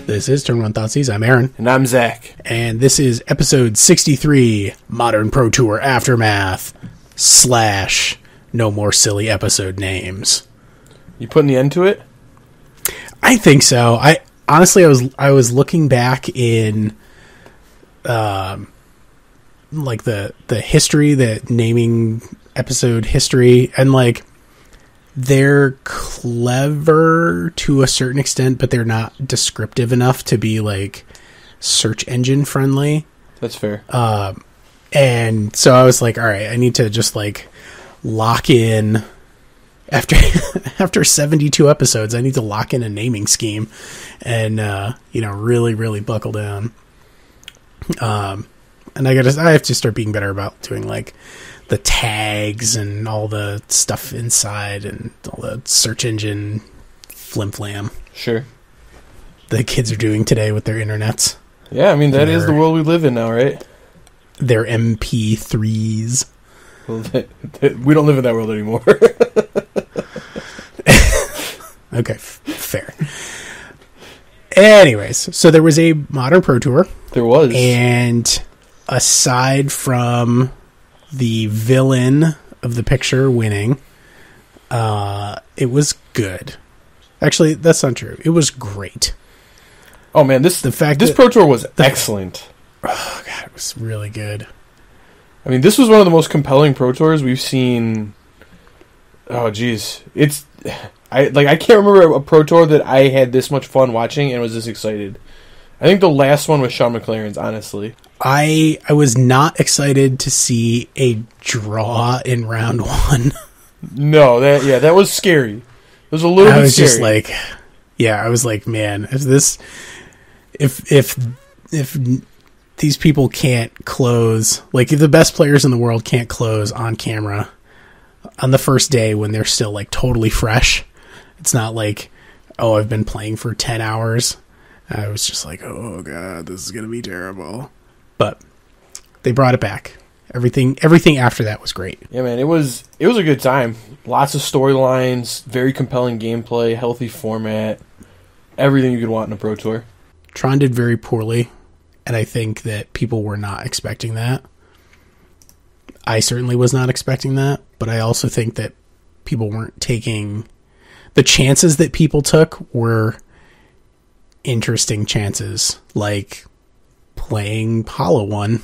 This is Turn 1 Thoughtseize. I'm Ahren. And I'm Zach. And this is episode 63, Modern Pro Tour Aftermath / No More Silly Episode Names. You putting the end to it? I think so. I was looking back in like the history, the naming episode history, and like they're clever to a certain extent, but they're not descriptive enough to be like search engine friendly. That's fair. And so I was like, all right, I need to just like lock in after 72 episodes. I need to lock in a naming scheme and, really buckle down. And I have to start being better about doing like the tags and all the stuff inside and all the search engine flim-flam. Sure. The kids are doing today with their internets. Yeah, I mean, that is the world we live in now, right? Their MP3s. Well, we don't live in that world anymore. Okay, fair. Anyways, so there was a Modern Pro Tour. There was. And aside from the villain of the picture winning, it was good. Actually, that's not true. It was great. Oh man, this Pro Tour was excellent. Oh god, it was really good. I mean, this was one of the most compelling Pro Tours we've seen. Oh geez, I can't remember a Pro Tour that I had this much fun watching and was this excited. I think the last one was Sean McLaren's, honestly. I was not excited to see a draw in round one. No, that was scary. It was a little bit scary. I was just like, I was like, man, if these people can't close, like if the best players in the world can't close on camera on the first day when they're still like totally fresh, it's not like, oh, I've been playing for 10 hours. I was just like, oh god, this is going to be terrible. But they brought it back. Everything after that was great. Yeah, man, it was a good time. Lots of storylines, very compelling gameplay, healthy format, everything you could want in a Pro Tour. Tron did very poorly, and I think that people were not expecting that. I certainly was not expecting that, but I also think that people weren't taking... The chances that people took were interesting chances, like playing Hollow One.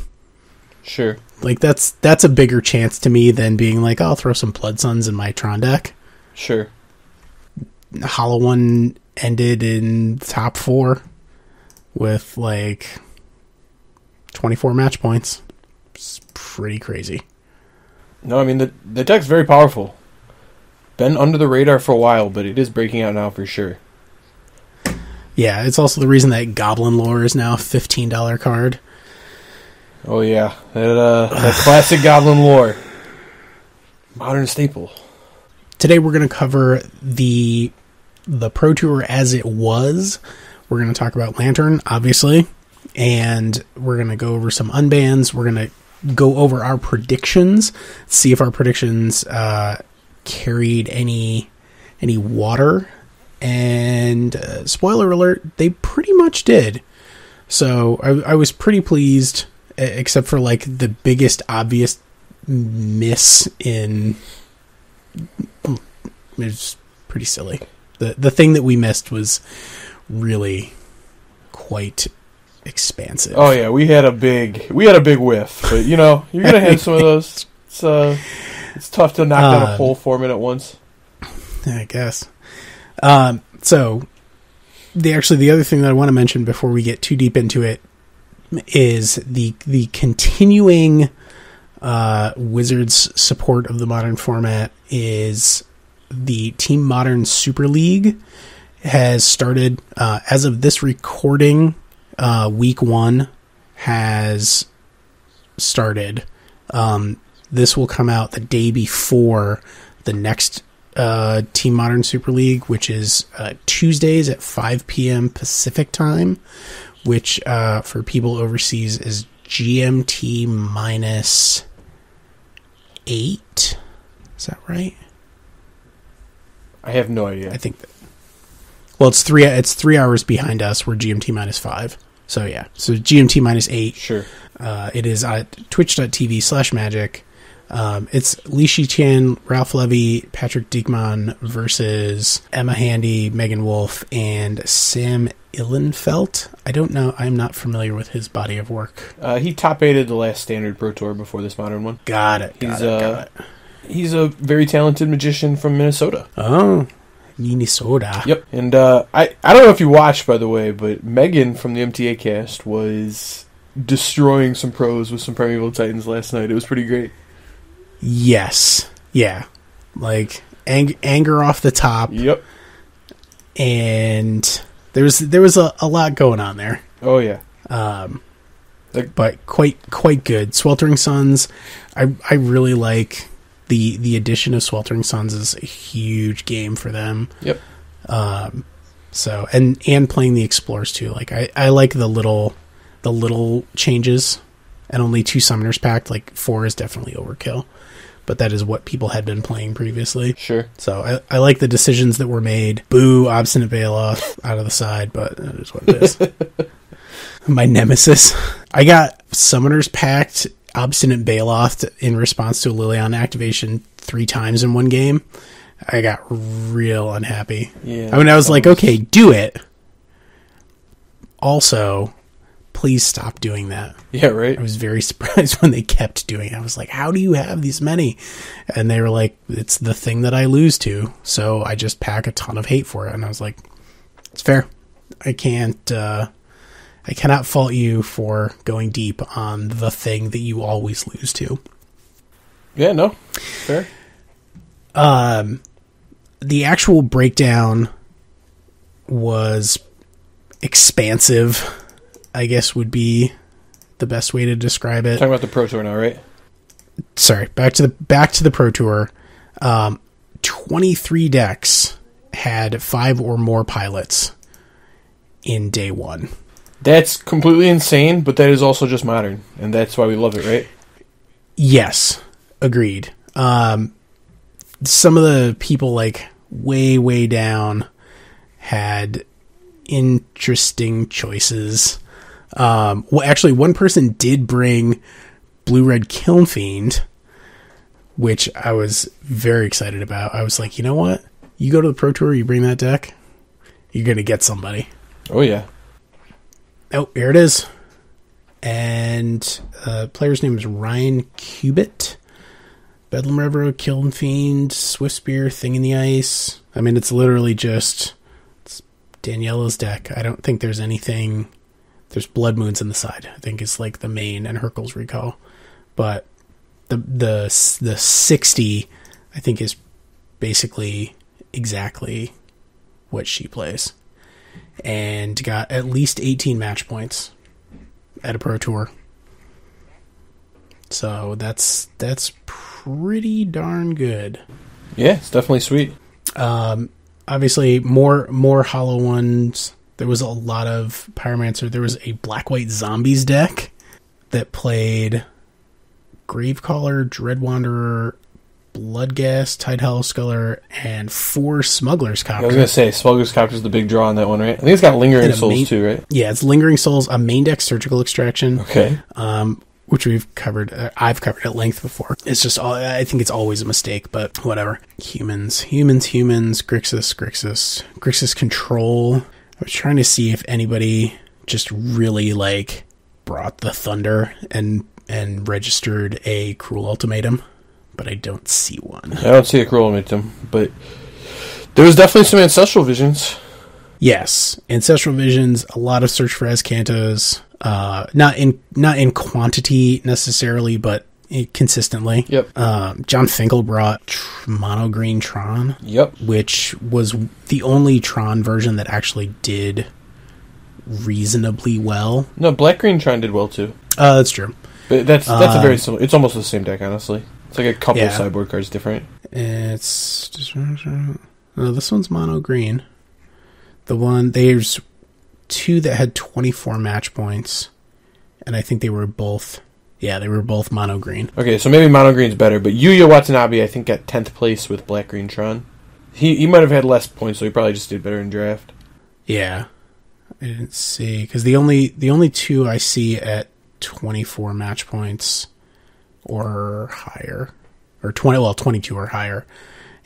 Sure. Like that's a bigger chance to me than being like, oh, I'll throw some Blood Suns in my Tron deck. Sure. Hollow One ended in top 4 with like 24 match points. It's pretty crazy. No, I mean the deck's very powerful. Been under the radar for a while, but it is breaking out now for sure. Yeah, it's also the reason that Goblin Lore is now a $15 card. Oh yeah, that classic Goblin Lore. Modern staple. Today we're going to cover the Pro Tour as it was. We're going to talk about Lantern, obviously, and we're going to go over some unbans. We're going to go over our predictions, see if our predictions carried any water. And spoiler alert, they pretty much did. So I was pretty pleased, except for like the biggest obvious miss in... It's pretty silly. The thing that we missed was really quite expansive. Oh yeah, we had a big whiff, but you're gonna have some of those. It's tough to knock down a whole format at once. I guess. So the other thing that I want to mention before we get too deep into it is the continuing Wizards support of the Modern format is the Team Modern Super League has started as of this recording. Week 1 has started. This will come out the day before the next Team Modern Super League, which is Tuesdays at 5 p.m. Pacific time, which for people overseas is GMT minus 8. Is that right? I have no idea. I think that. Well, it's 3 hours behind us. We're GMT -5. So yeah, so GMT -8. Sure. It is at twitch.tv/magic. It's Li Shiqian, Ralph Levy, Patrick Diekman versus Emma Handy, Megan Wolf, and Sam Illenfelt. I don't know. I'm not familiar with his body of work. He top-8'd the last Standard Pro Tour before this modern one. Got it. He's a very talented magician from Minnesota. Oh, Minnesota. Yep. And I don't know if you watched, by the way, but Megan from the MTA cast was destroying some pros with some Primeval Titans last night. It was pretty great. Yes. Yeah. Like, anger off the top. Yep. And there was a lot going on there. Oh, yeah. But quite good. Sweltering Suns, I really like the addition of Sweltering Suns is a huge game for them. Yep. So and playing the Explorers too. Like I like the little changes, and only 2 summoners packed. Like 4 is definitely overkill, but that is what people had been playing previously. Sure. So I like the decisions that were made. Boo, Obstinate Bailoff out of the side, but that is what it is. My nemesis. I got summoners packed Obstinate Bailoff in response to a Liliana activation 3 times in one game. I got real unhappy. Yeah. I mean, I was like, okay, do it. Also, please stop doing that. Yeah, right. I was very surprised when they kept doing it. I was like, how do you have these many? And they were like, it's the thing that I lose to, so I just pack a ton of hate for it. And I was like, it's fair. I cannot fault you for going deep on the thing that you always lose to. Yeah, no. Fair. The actual breakdown was expansive, I guess would be the best way to describe it. Talking about the Pro Tour now, right? Sorry, back to the Pro Tour. 23 decks had 5 or more pilots in day 1. That's completely insane, but that is also just modern, and that's why we love it, right? Yes, agreed. Some of the people like way down had interesting choices. Well, actually, one person did bring Blue-Red Kiln Fiend, which I was very excited about. I was like, you know what? You go to the Pro Tour, you bring that deck, you're going to get somebody. Oh, yeah. Oh, here it is. And player's name is Ryan Cubitt. Bedlam Reverie, Kiln Fiend, Swift Spear, Thing in the Ice. I mean, it's literally just Daniela's deck. I don't think there's anything. There's Blood Moons in the side. I think it's like the main and Hercule's Recall. But the 60, I think, is basically exactly what she plays. And got at least 18 match points at a Pro Tour. So that's pretty darn good. Yeah, it's definitely sweet. Obviously, more hollow ones. There was a lot of Pyromancer. There was a Black-White Zombies deck that played Gravecaller, Dreadwanderer, Bloodghast, Tide Hollow Sculler, and 4 Smuggler's Copter. I was going to say, Smuggler's Copter is the big draw on that one, right? I think it's got Lingering Souls too, right? Yeah, it's Lingering Souls, a main deck Surgical Extraction. Okay. Which we've covered. I've covered at length before. It's just, I think it's always a mistake, but whatever. Humans, Grixis Control. I was trying to see if anybody just really like brought the thunder and registered a Cruel Ultimatum, but I don't see one. I don't see a Cruel Ultimatum, but there was definitely some Ancestral Visions. Yes, Ancestral Visions, a lot of Search for Azcantos, not in quantity necessarily, but consistently. Yep. John Finkel brought Mono Green Tron. Yep. Which was the only Tron version that actually did reasonably well. No, Black Green Tron did well too. That's true. But that's a very similar. It's almost the same deck, honestly. It's like a couple sideboard cards different. It's just, no, this one's Mono Green. There's 2 that had 24 match points, and I think they were both Mono Green. Okay, so maybe Mono Green's better, but Yuya Watanabe, I think, got 10th place with Black Green Tron. He might have had less points, so he probably just did better in draft. Yeah. I didn't see, because the only two I see at 24 match points or higher, or 22 or higher,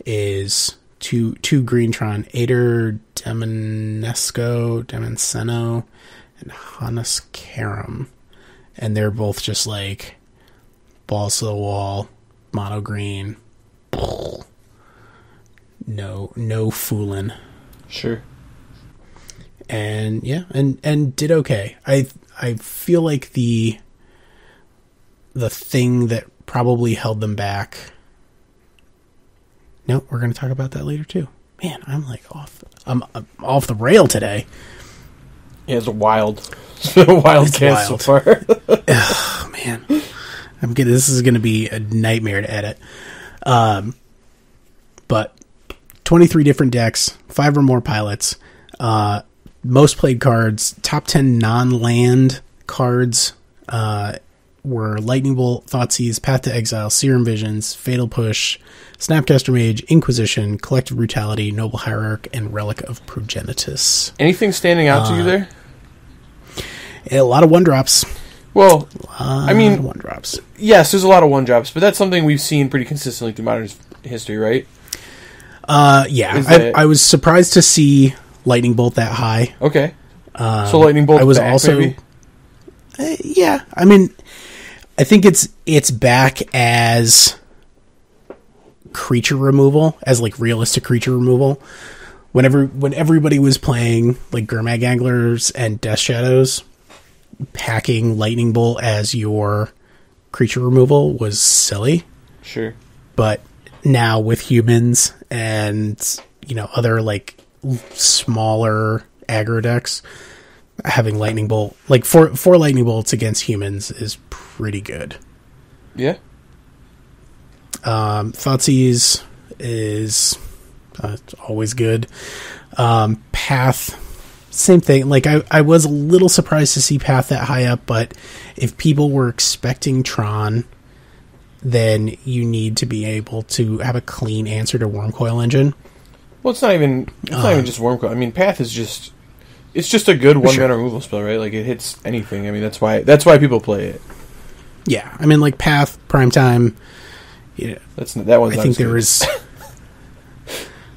is two Greentron, Ader Demonceno, and Hannes Karam. And they're both just like balls to the wall, mono green. No fooling. Sure. And yeah, and did okay. I feel like the thing that probably held them back. No, we're going to talk about that later too. Man, I'm off the rail today. Yeah, it's a wild cast so far. Oh, man, this is going to be a nightmare to edit. But 23 different decks, 5 or more pilots. Most played cards, top 10 non-land cards were Lightning Bolt, Thoughtseize, Path to Exile, Serum Visions, Fatal Push, Snapcaster Mage, Inquisition, Collective Brutality, Noble Hierarch, and Relic of Progenitus. Anything standing out to you there? A lot of 1-drops. Well, I mean, 1-drops. Yes, there's a lot of 1-drops, but that's something we've seen pretty consistently through modern history, right? Yeah. I was surprised to see Lightning Bolt that high. Okay. So Lightning Bolt I was back, also maybe? Yeah, I mean, I think it's back as creature removal, as like realistic creature removal. When everybody was playing like Gurmag Anglers and Death Shadows, packing Lightning Bolt as your creature removal was silly. Sure. But now with humans and, other like smaller aggro decks, having Lightning Bolt, like four Lightning Bolts against humans is pretty good. Yeah. Thoughtseize is always good. Path, same thing. Like I was a little surprised to see Path that high up, but if people were expecting Tron, then you need to be able to have a clean answer to Wormcoil Engine. Well, it's not even just Wormcoil. I mean, Path is just a good one-mana removal spell, right? Like, it hits anything. I mean, that's why people play it. Yeah, I mean, like Path, Primetime. Yeah, that one's. I think there is.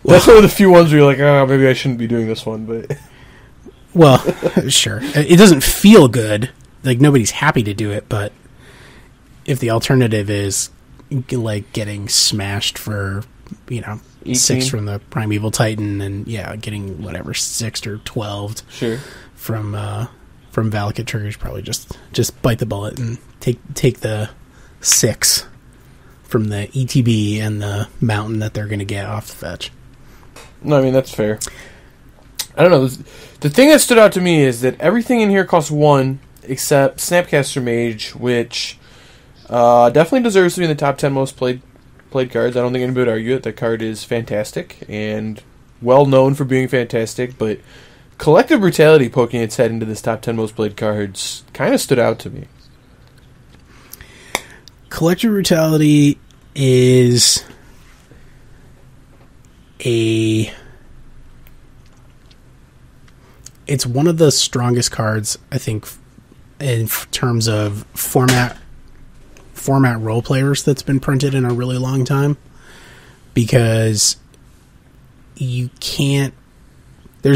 That's one of the few ones where you're like, oh, maybe I shouldn't be doing this one, but. Well, sure. It doesn't feel good. Like, nobody's happy to do it, but if the alternative is like getting smashed for 6 from the Primeval Titan, and getting whatever 6 or 12 from Valakut triggers, probably just bite the bullet and take the 6 from the ETB and the mountain that they're going to get off the fetch. No, I mean, that's fair. I don't know. The thing that stood out to me is that everything in here costs 1 except Snapcaster Mage, which definitely deserves to be in the top 10 most played cards. I don't think anybody would argue it. That card is fantastic and well known for being fantastic, but Collective Brutality poking its head into this top 10 most played cards kind of stood out to me. Collective Brutality is it's one of the strongest cards, I think, in terms of format role players that's been printed in a really long time, because there's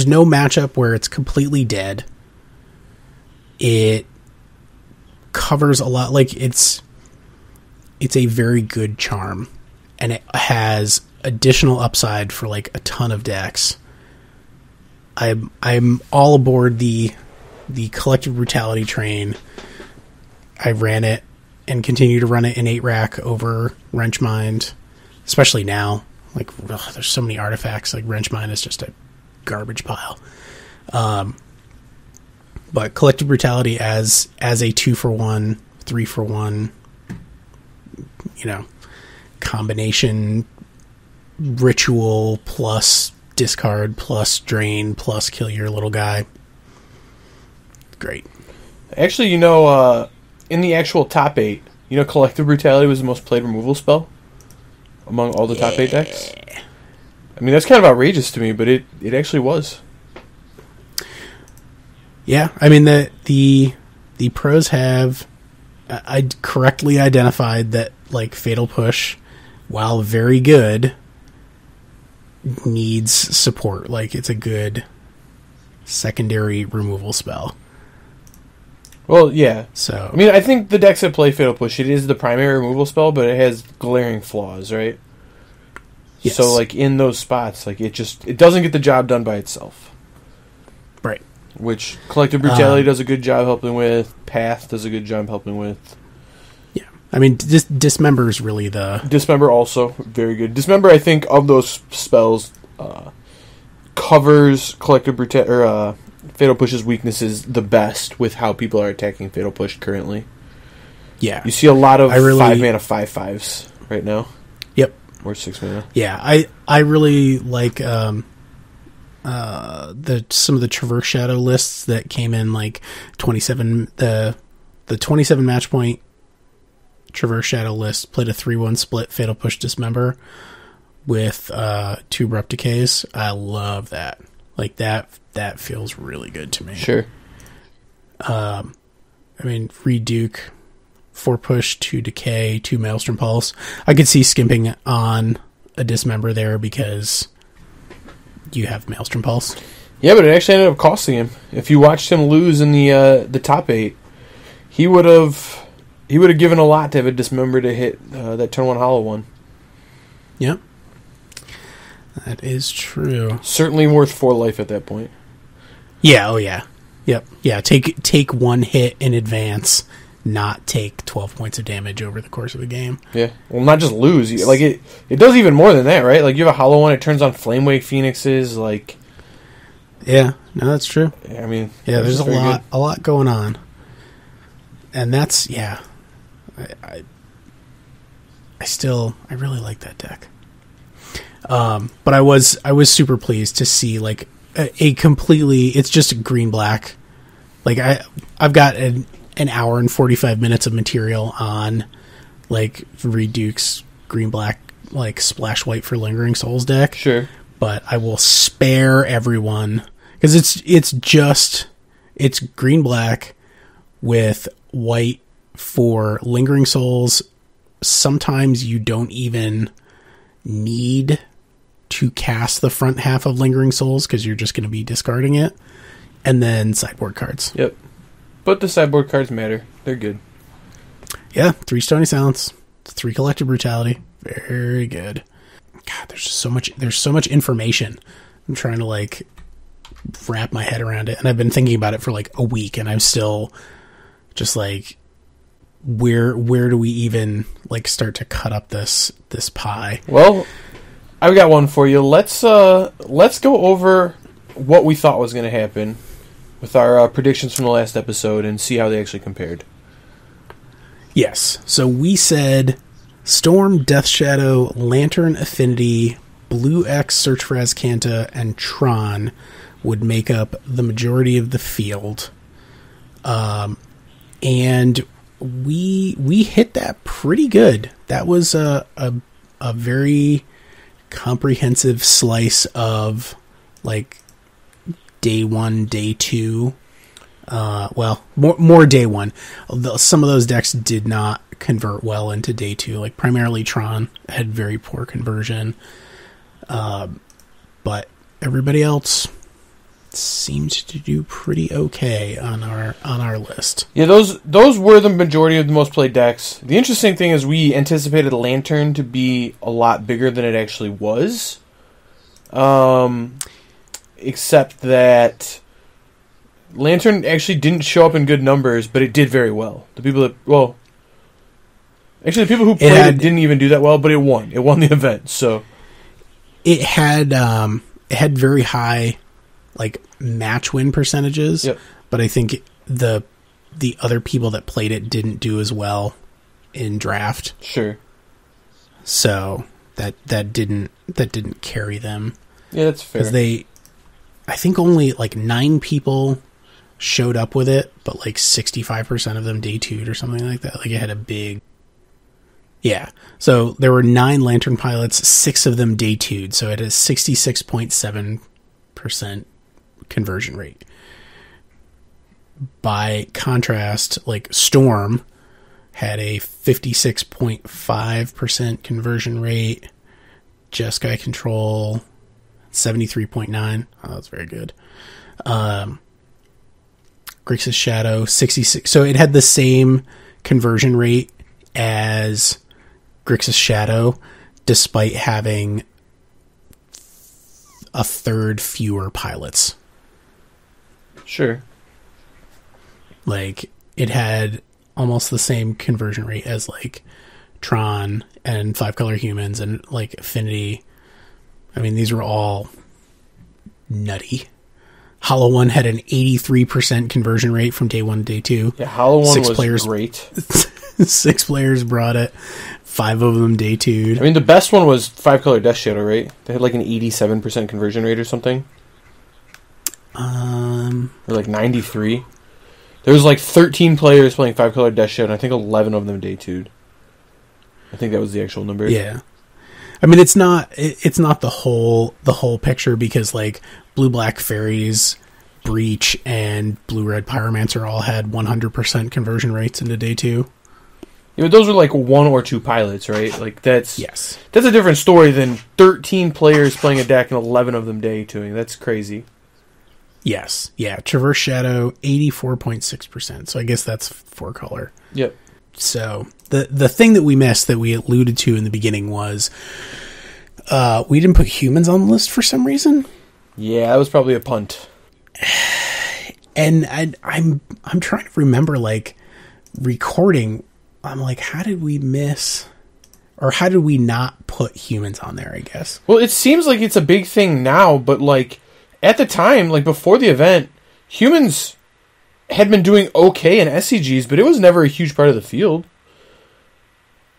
no matchup where it's completely dead. It covers a lot, like it's a very good charm, and it has additional upside for like a ton of decks. I'm all aboard the Collective Brutality train. I ran it and continue to run it in 8-rack over Wrenchmind, especially now. Like, there's so many artifacts. Like, Wrenchmind is just a garbage pile. But Collective Brutality as a 2-for-1, 3-for-1, combination ritual plus discard plus drain plus kill your little guy. Great. Actually, in the actual top 8, Collective Brutality was the most played removal spell among all the top 8 decks. I mean, that's kind of outrageous to me, but it actually was. Yeah, I mean the pros have I correctly identified that like Fatal Push, while very good, needs support. Like it's a good secondary removal spell. Well, yeah. So I mean, I think the decks that play Fatal Push, it is the primary removal spell, but it has glaring flaws, right? yes. So like in those spots, like it doesn't get the job done by itself. Right. Which Collective Brutality does a good job helping with. Path does a good job helping with. Yeah. I mean, Dismember is really the... Dismember also, very good. Dismember, I think, of those spells, covers Collective Brutality, or Fatal Push's weaknesses the best with how people are attacking Fatal Push currently. Yeah. You see a lot of 5-mana 5/5s right now. Yep. Or 6 mana. Yeah, I really like... some of the Traverse Shadow lists that came in like 27 the 27 match point Traverse Shadow list played a 3-1 split Fatal Push Dismember with 2 Abrupt Decays. I love that. Like that feels really good to me. Sure. I mean, Reduke, 4 Push, 2 Decay, 2 Maelstrom Pulse. I could see skimping on a Dismember there because you have Maelstrom Pulse. Yeah, but it actually ended up costing him. If you watched him lose in the top 8, he would have given a lot to have a Dismember to hit that turn 1 hollow one. Yep. That is true. Certainly worth 4 life at that point. Yeah, oh yeah. Yep. Yeah, take 1 hit in advance, not take 12 points of damage over the course of a game. Yeah. Well, not just lose. Like it does even more than that, right? Like you have a hollow one, it turns on Flamewake Phoenixes, like... Yeah, no, that's true. I mean... Yeah, there's a lot going on. And that's, yeah. I really like that deck. But I was super pleased to see like a completely, it's just green black. Like I've got an hour and 45 minutes of material on like Reduke's green black like splash white for Lingering Souls deck. Sure. But I will spare everyone because it's green black with white for Lingering Souls. Sometimes you don't even need to cast the front half of Lingering Souls because you're just going to be discarding it. And then sideboard cards. Yep. But the sideboard cards matter. They're good. Yeah, 3 Stony Silence, 3 Collective Brutality. Very good. God, there's so much information. I'm trying to like wrap my head around it. And I've been thinking about it for like a week and I'm still just like, where do we even like start to cut up this pie? Well, I've got one for you. Let's go over what we thought was going to happen with our predictions from the last episode and see how they actually compared. Yes. So we said Storm, Death Shadow, Lantern Affinity, Blue X, Search for Azcanta, and Tron would make up the majority of the field. And we hit that pretty good. That was a very comprehensive slice of like day 1, day 2. Well, more day 1. Some of those decks did not convert well into day 2. Like primarily Tron had very poor conversion. But everybody else seemed to do pretty okay on our list. Yeah, those were the majority of the most played decks. The interesting thing is we anticipated Lantern to be a lot bigger than it actually was. Except that Lantern actually didn't show up in good numbers, but it did very well. The people who played it didn't even do that well, but it won. It won the event, so it had very high like match win percentages. Yep. But I think the other people that played it didn't do as well in draft. Sure. So that didn't carry them. Yeah, that's fair. Because I think only like 9 people showed up with it, but like 65% of them day 2'd or something like that. Like it had a big... Yeah. So there were 9 Lantern pilots, 6 of them day 2'd. So it has 66.7% conversion rate. by contrast, like Storm had a 56.5% conversion rate. Jeskai Control, 73.9. Oh, that's very good. Grixis Shadow, 66. So it had the same conversion rate as Grixis Shadow, despite having a third fewer pilots. Sure. Like, it had almost the same conversion rate as, like, Tron and 5-color humans and, like, Affinity. I mean, these were all nutty. Hollow One had an 83% conversion rate from day 1 to day 2. Yeah, Hollow One was great. 6 players brought it. 5 of them day 2'd. I mean, the best one was 5-color Death Shadow, right? They had like an 87% conversion rate or something. Or like 93. There was like 13 players playing 5-color Death Shadow, and I think 11 of them day 2'd. I think that was the actual number. Yeah. I mean, it's not the whole picture, because like Blue Black Fairies, Breach, and Blue Red Pyromancer all had 100% conversion rates into day 2. Yeah, but those were like 1 or 2 pilots, right? Like that's a different story than 13 players playing a deck and 11 of them day 2ing. That's crazy. Yes. Yeah. Traverse Shadow, 84.6%. So I guess that's 4-color. Yep. So the thing that we missed, that we alluded to in the beginning, was we didn't put humans on the list for some reason. Yeah, that was probably a punt. And I'm trying to remember, like, recording. I'm like, how did we miss, or how did we not put humans on there, I guess? Well, it seems like it's a big thing now, but like at the time, like before the event, humans had been doing okay in SCGs, but it was never a huge part of the field.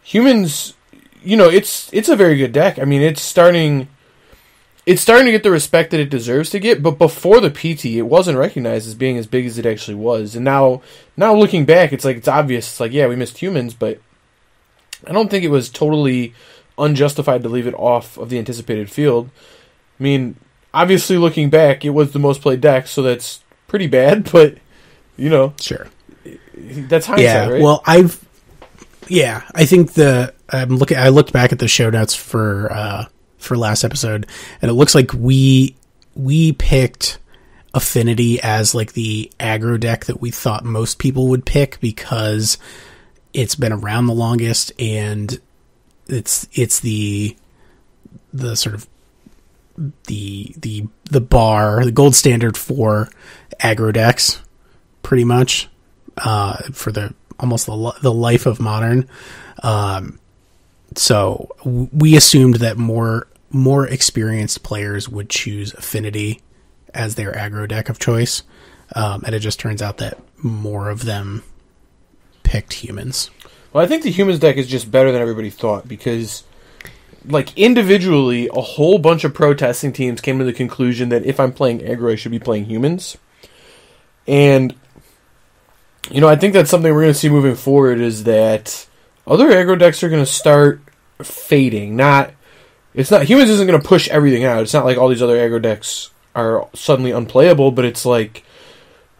Humans, you know, it's a very good deck. I mean, it's starting to get the respect that it deserves to get, but before the PT, it wasn't recognized as being as big as it actually was. And now looking back, it's like, it's obvious. It's like, yeah, we missed humans, but I don't think it was totally unjustified to leave it off of the anticipated field. I mean, obviously looking back, it was the most played deck, so that's pretty bad, but, you know. Sure. That's hindsight, yeah, right? Well, I think I looked back at the show notes for last episode, and it looks like we picked Affinity as like the aggro deck that we thought most people would pick, because it's been around the longest, and it's the sort of the bar, the gold standard for aggro decks, pretty much, for the life of Modern. So we assumed that more experienced players would choose Affinity as their aggro deck of choice, and it just turns out that more of them picked humans. Well, I think the humans deck is just better than everybody thought, because, like, individually, a whole bunch of pro testing teams came to the conclusion that if I'm playing aggro, I should be playing humans. And, you know, I think that's something we're going to see moving forward, is that other aggro decks are going to start fading. Humans isn't going to push everything out. It's not like all these other aggro decks are suddenly unplayable, but it's like,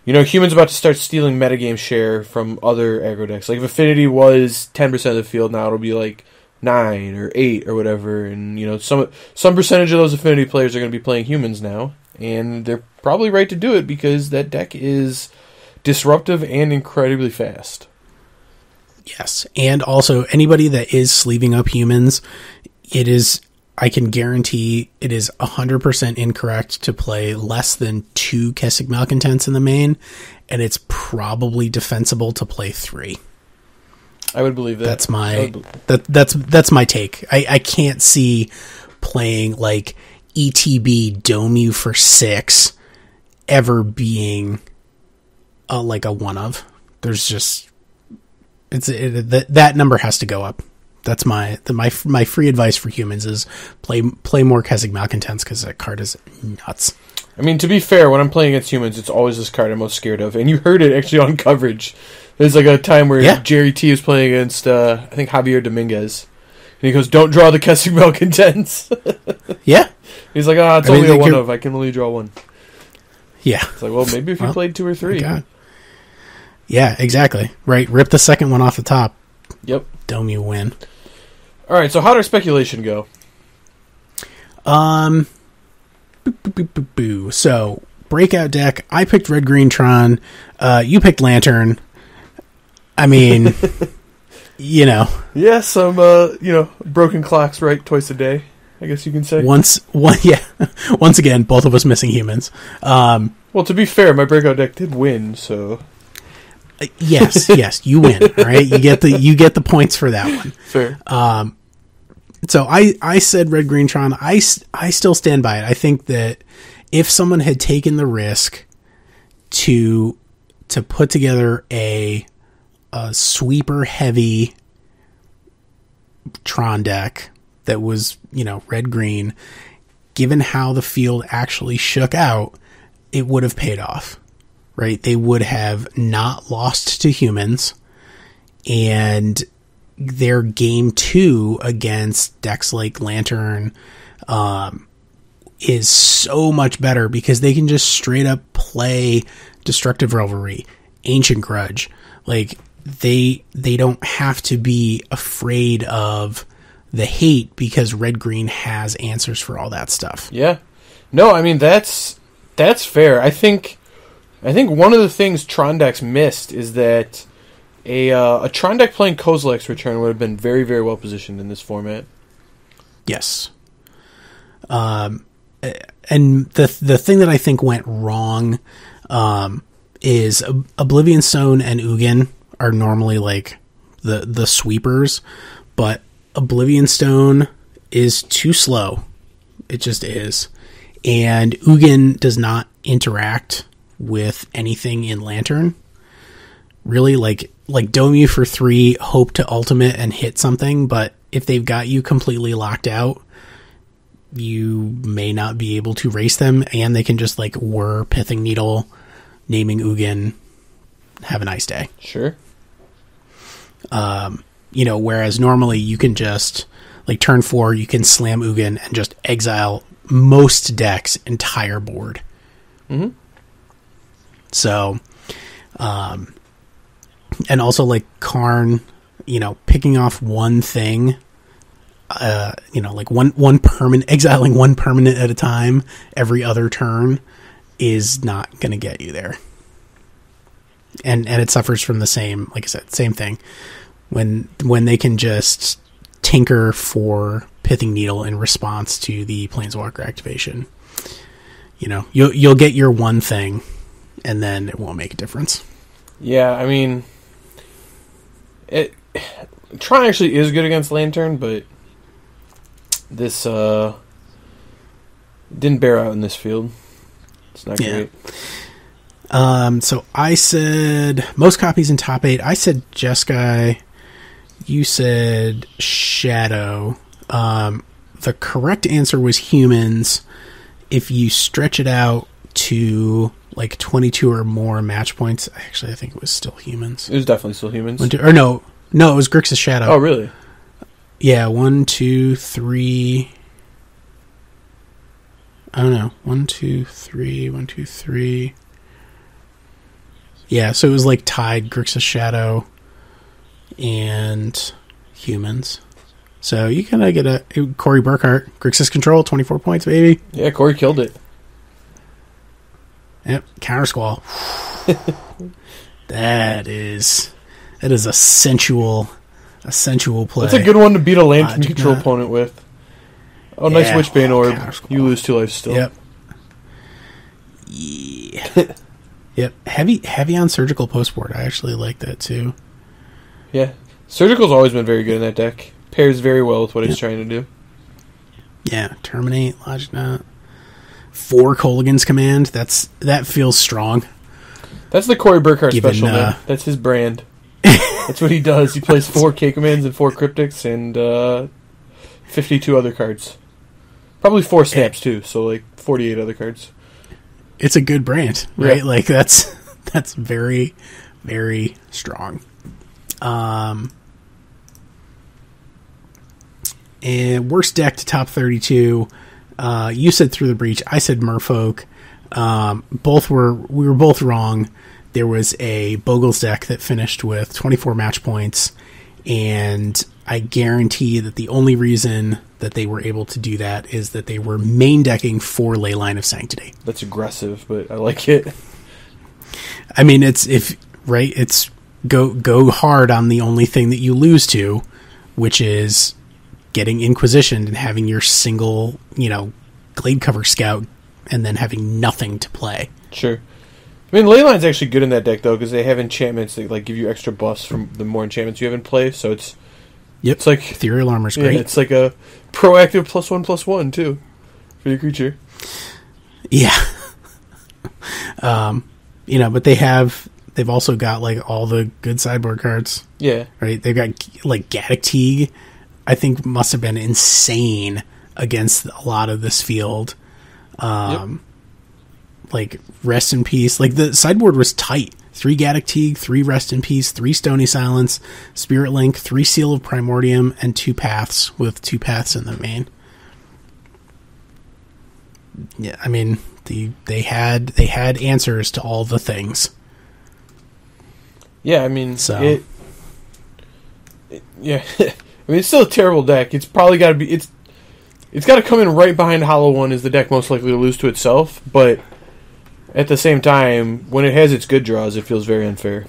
you know, humans about to start stealing metagame share from other aggro decks. Like, if Affinity was 10% of the field, now it'll be like 9 or 8 or whatever, and, you know, some percentage of those Affinity players are going to be playing humans now, and they're probably right to do it, because that deck is disruptive and incredibly fast. Yes, and also anybody that is sleeving up humans, I can guarantee it is 100% incorrect to play less than 2 Kessig Malcontents in the main, and it's probably defensible to play 3. I would believe that. That's my take. I can't see playing like ETB Dome You for 6 ever being like a one of. There's just that number has to go up. That's my free advice for humans is play more Kessig Malcontents, because that card is nuts. I mean, to be fair, when I'm playing against humans, it's always this card I'm most scared of, and you heard it actually on coverage. There's like a time where Jerry T was playing against I think Javier Dominguez, and he goes, "Don't draw the Kessig Malcontents." Yeah, he's like, it's only a one of. I can only draw one. Yeah, It's like, well, maybe if you played 2 or 3. Yeah, exactly. Right. Rip the second one off the top. Yep. Dome, you win. All right, so how did our speculation go? Boo. So, breakout deck. I picked Red Green Tron. You picked Lantern. I mean, you know. Yeah, some, broken clocks right twice a day, I guess you can say. Once again, both of us missing humans. Well, to be fair, my breakout deck did win, so... Yes, you win, right? You get the points for that one. Fair. So I said Red Green Tron. I still stand by it. I think that if someone had taken the risk to put together a sweeper heavy Tron deck that was, red green, given how the field actually shook out, it would have paid off. Right? They would have not lost to humans, and their game 2 against decks like Lantern is so much better because they can just straight up play Destructive Revelry, Ancient Grudge. Like, they don't have to be afraid of the hate because Red Green has answers for all that stuff. Yeah. No, I mean, that's fair. I think one of the things Tron decks missed is that a Tron deck playing Kozilek's Return would have been very, very well positioned in this format. Yes. And the thing that I think went wrong is Oblivion Stone and Ugin are normally like the sweepers, but Oblivion Stone is too slow. It just is. And Ugin does not interact with anything in Lantern. Really, like dome you for 3, hope to ultimate and hit something, but if they've got you completely locked out, you may not be able to race them, and they can just whir Pithing Needle, naming Ugin, have a nice day. Sure. Whereas normally you can just, turn 4, you can slam Ugin and just exile most decks' entire board. Mm-hmm. So, and also Karn, picking off one thing, one permanent, exiling one permanent at a time every other turn is not going to get you there. And it suffers from the same, like I said, same thing. When they can just tinker for Pithing Needle in response to the Planeswalker activation, you'll get your one thing, and then it won't make a difference. Yeah, I mean, Tron actually is good against Lantern, but this didn't bear out in this field. It's not great. So I said most copies in top 8. I said Jeskai. You said Shadow. The correct answer was humans. If you stretch it out to 22 or more match points, actually I think it was still humans. It was definitely still humans. No, it was Grixis Shadow. Oh, really? Yeah, 1, 2, 3. I don't know. 1, 2, 3, 1, 2, 3. Yeah, so it was tied Grixis Shadow and humans. So you kind of get a Corey Burkhart, Grixis Control, 24 points, baby. Yeah, Corey killed it. Yep, Counter Squall. That is a sensual play. That's a good one to beat a Lantern control opponent with. Oh, nice Witchbane Orb. You lose 2 lives still. Yep. Yeah. Yep. Heavy on Surgical Postboard. I actually like that too. Yeah. Surgical's always been very good in that deck. Pairs very well with what it's trying to do. Yeah. Terminate, Logic Knot. 4 Kolaghan's Command. That feels strong. That's the Corey Burkhart special, man. That's his brand. That's what he does. He plays 4 K commands and 4 cryptics and 52 other cards. Probably 4 snaps too, so 48 other cards. It's a good brand, right? Yeah. That's very, very strong. And worst deck to top 32. You said Through the Breach. I said Merfolk. We were both wrong. there was a Bogle's deck that finished with 24 match points, and I guarantee that the only reason that they were able to do that is that they were main decking for Leyline of Sanctity. That's aggressive, but I like it. I mean, it's go hard on the only thing that you lose to, which is getting Inquisitioned and having your single, Glade Cover Scout, and then having nothing to play. Sure. I mean, Leyline's actually good in that deck, though, because they have enchantments that give you extra buffs from the more enchantments you have in play, so it's... Yep, it's like... Ethereal Armor's great. It's like a proactive +1/+1, too, for your creature. Yeah. But they've also got, all the good sideboard cards. Yeah. Right? They've got, Gaddock Teague, I think must have been insane against a lot of this field. Yep. Rest in Peace. The sideboard was tight. 3 Gaddock Teague, 3 Rest in Peace, 3 Stony Silence, Spirit Link, 3 Seal of Primordium, and 2 Paths, with 2 Paths in the main. Yeah, I mean, they had answers to all the things. Yeah, I mean, so. Yeah. I mean, it's still a terrible deck. It's probably got to be... It's got to come in right behind Hollow One as the deck most likely to lose to itself, but at the same time, when it has its good draws, it feels very unfair.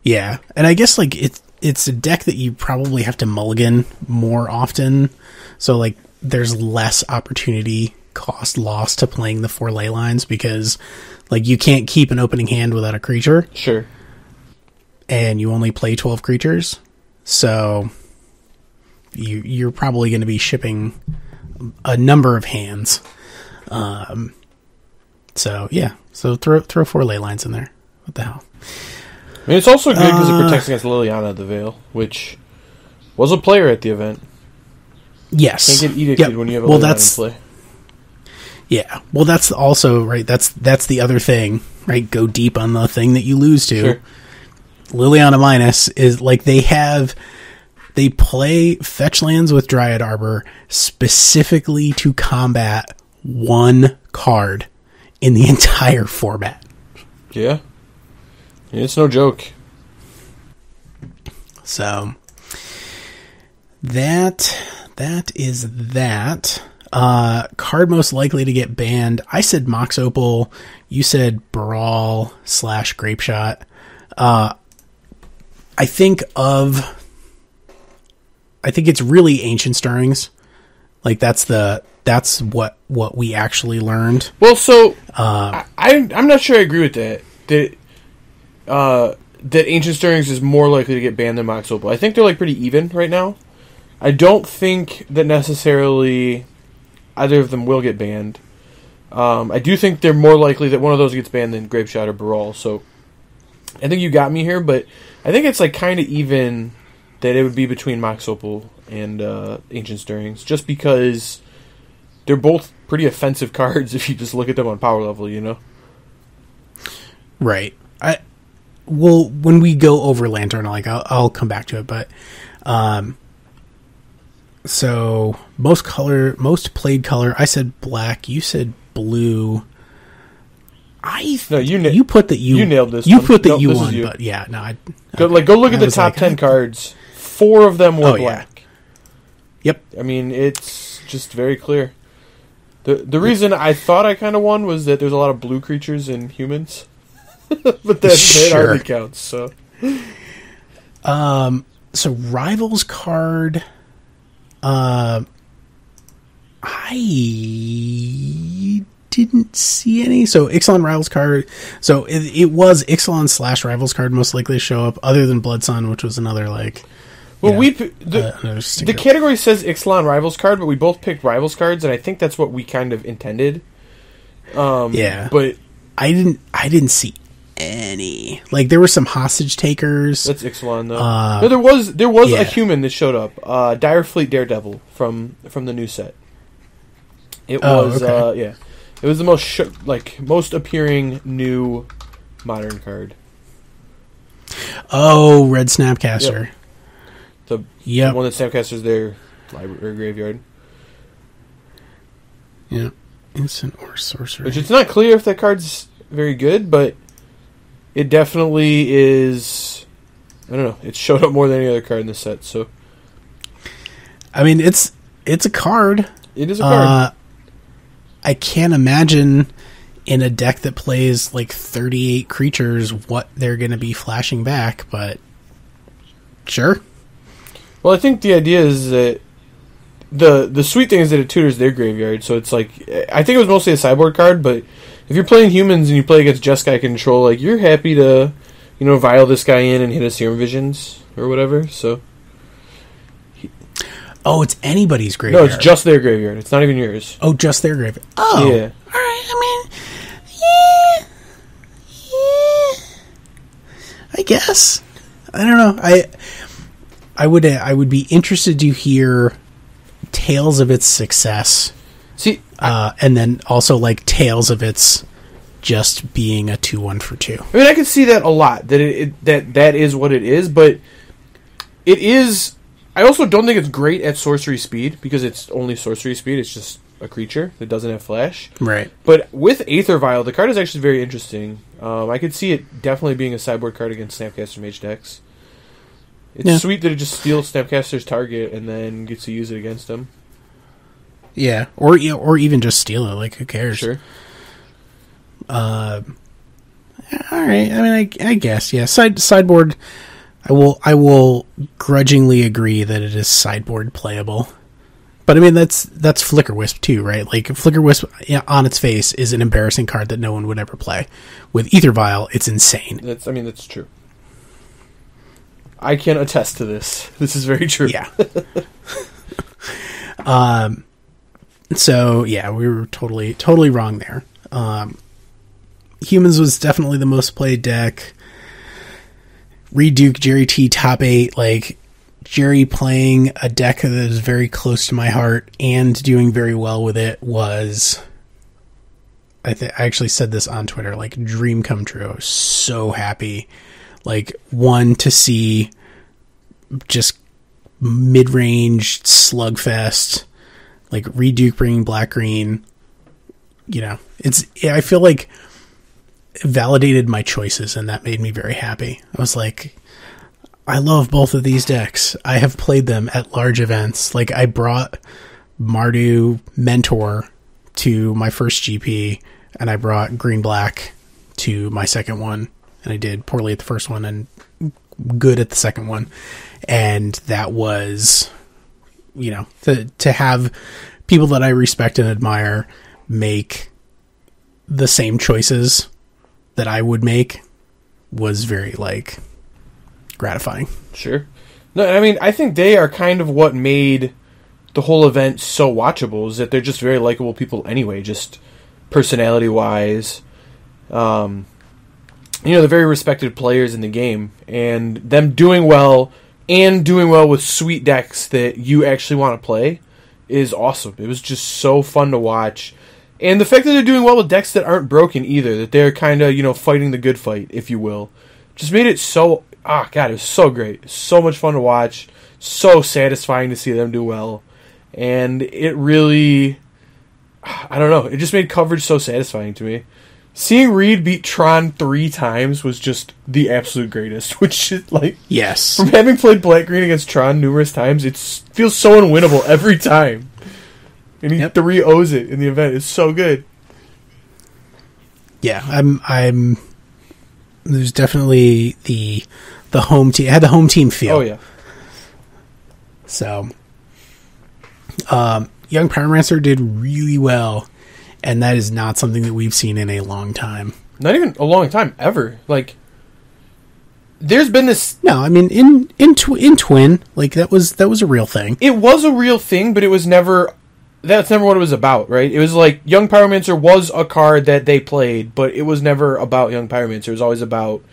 Yeah, and I guess it's a deck that you probably have to mulligan more often, so there's less opportunity cost loss to playing the 4 ley lines, because you can't keep an opening hand without a creature. Sure. And you only play 12 creatures, so you're probably going to be shipping a number of hands. So throw 4 ley lines in there. What the hell? I mean, it's also good because it protects against Liliana the Veil, which was a player at the event. Yes. Can't get edicted when you have a Liliana in play. Yeah. Well, that's also, right, that's the other thing, right? Go deep on the thing that you lose to. Sure. Liliana Minus is they play fetch lands with Dryad Arbor specifically to combat 1 card in the entire format. Yeah. It's no joke. So that is that. Card most likely to get banned. I said Mox Opal. You said Brawl / Grape Shot. I think it's really Ancient Stirrings. That's what we actually learned. Well, so I'm not sure I agree with that. That Ancient Stirrings is more likely to get banned than Mox Opal. I think they're pretty even right now. I don't think that necessarily either of them will get banned. I do think they're more likely that one of those gets banned than Grape Shot or Brawl. So I think you got me here, but I think it's kind of even that it would be between Mox Opal and Ancient Stirrings, just because they're both pretty offensive cards if you just look at them on power level, Right. Well, when we go over Lantern, I'll come back to it, but so most played color, I said black, you said blue. You put that you nailed this. You one. put that nope, you this won, is you. but yeah, no. Go look at the top 10 cards. 4 of them were black. Yeah. Yep. I mean, it's just very clear. The reason I thought I kind of won was that there's a lot of blue creatures in humans, but that hardly counts. So Rivals card. I didn't see any. So Ixalan Rivals card. So it was Ixalan / Rivals card most likely to show up, other than Blood Sun, which was another the category says Ixalan Rivals card, but we both picked Rivals cards, and I think that's what we kind of intended. But I didn't see any. There were some Hostage Takers. That's Ixalan though. No, there was a human that showed up. Direfleet Daredevil from the new set. It was It was the most appearing new modern card. Oh, Red Snapcaster. Yep. The one that Snapcaster's their library or graveyard. Yeah. Instant or sorcery. Which it's not clear if that card's very good, but it definitely is. I don't know. It showed up more than any other card in the set. So, I mean, it's a card. It is a card. I can't imagine in a deck that plays like 38 creatures what they're going to be flashing back, but sure. Well, I think the idea is that the sweet thing is that it tutors their graveyard, so it's like, I think it was mostly a sideboard card, but if you're playing humans and you play against Jeskai control, like, you're happy to, vial this guy in and hit a Serum Visions or whatever, so. Oh, it's anybody's graveyard. No, it's just their graveyard. It's not even yours. Oh, just their graveyard. Oh. Yeah. All right, I mean, yeah. I guess. I don't know. I would be interested to hear tales of its success. See, and then also like tales of its just being a 2/1 for 2. I mean, I can see that a lot. That is what it is, but it is. I also don't think it's great at sorcery speed because it's only sorcery speed. It's just a creature that doesn't have flash. Right. But with Aether Vial, the card is actually very interesting. I could see it definitely being a sideboard card against Snapcaster Mage decks. It's sweet that it just steals Snapcaster's target and then gets to use it against them. Yeah, or even just steal it. Like, who cares? Sure. All right. I mean, I guess, yeah. Sideboard. I will grudgingly agree that it is sideboard playable. But I mean, that's Flicker Wisp too, right? Like, Flicker Wisp, on its face, is an embarrassing card that no one would ever play. With Aether Vial, it's insane. That's true. I can attest to this. This is very true. Yeah. So yeah, we were totally wrong there. Humans was definitely the most played deck. Reduke, Jerry T, top 8, like, Jerry playing a deck that is very close to my heart and doing very well with it was, I actually said this on Twitter, like, dream come true. I was so happy. Like, one, to see just mid-range slugfest, like, Reduke bringing black-green, I feel like it validated my choices, and that made me very happy. I was like, I love both of these decks. I have played them at large events. Like, I brought Mardu Mentor to my first GP, and I brought Green-Black to my second one, and I did poorly at the first one and good at the second one. And that was, to have people that I respect and admire make the same choices that I would make was very, like, gratifying. Sure. No, I mean, I think they are kind of what made the whole event so watchable, is that they're just very likable people anyway, just personality-wise. They're very respected players in the game, and them doing well with sweet decks that you actually want to play is awesome. It was just so fun to watch. And the fact that they're doing well with decks that aren't broken either, that they're kind of, fighting the good fight, if you will, just made it so, it was so great. So much fun to watch. So satisfying to see them do well. And it really, I don't know, it just made coverage so satisfying to me. Seeing Reed beat Tron 3 times was just the absolute greatest, which is, like, yes. From having played black-green against Tron numerous times, it feels so unwinnable every time. And he 3-0s it in the event. It's so good. Yeah, I'm. There's definitely the home team. It had the home team feel. Oh yeah. So, Young Pyromancer did really well, and that is not something that we've seen in a long time. Not even a long time ever. Like, there's been this. No, I mean in Twin, like that was a real thing. It was a real thing, but it was never. That's never what it was about, right? It was like Young Pyromancer was a card that they played, but it was never about Young Pyromancer. It was always about,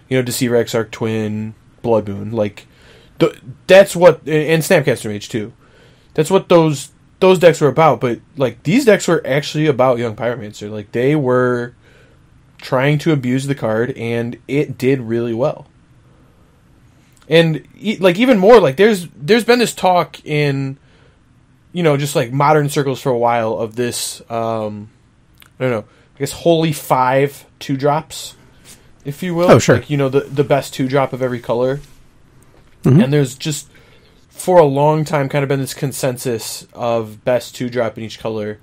Deceiver, Exarch, Twin, Blood Moon. Like, that's what, and Snapcaster Mage too. That's what those decks were about. But like, these decks were actually about Young Pyromancer. Like, they were trying to abuse the card, and it did really well. And like, even more, like, there's been this talk in, just like modern circles for a while of this, I don't know, I guess Holy 5 2-drops if you will. Oh, sure. Like, the best 2-drop of every color. Mm-hmm. And there's just, for a long time, kind of been this consensus of best 2-drop in each color.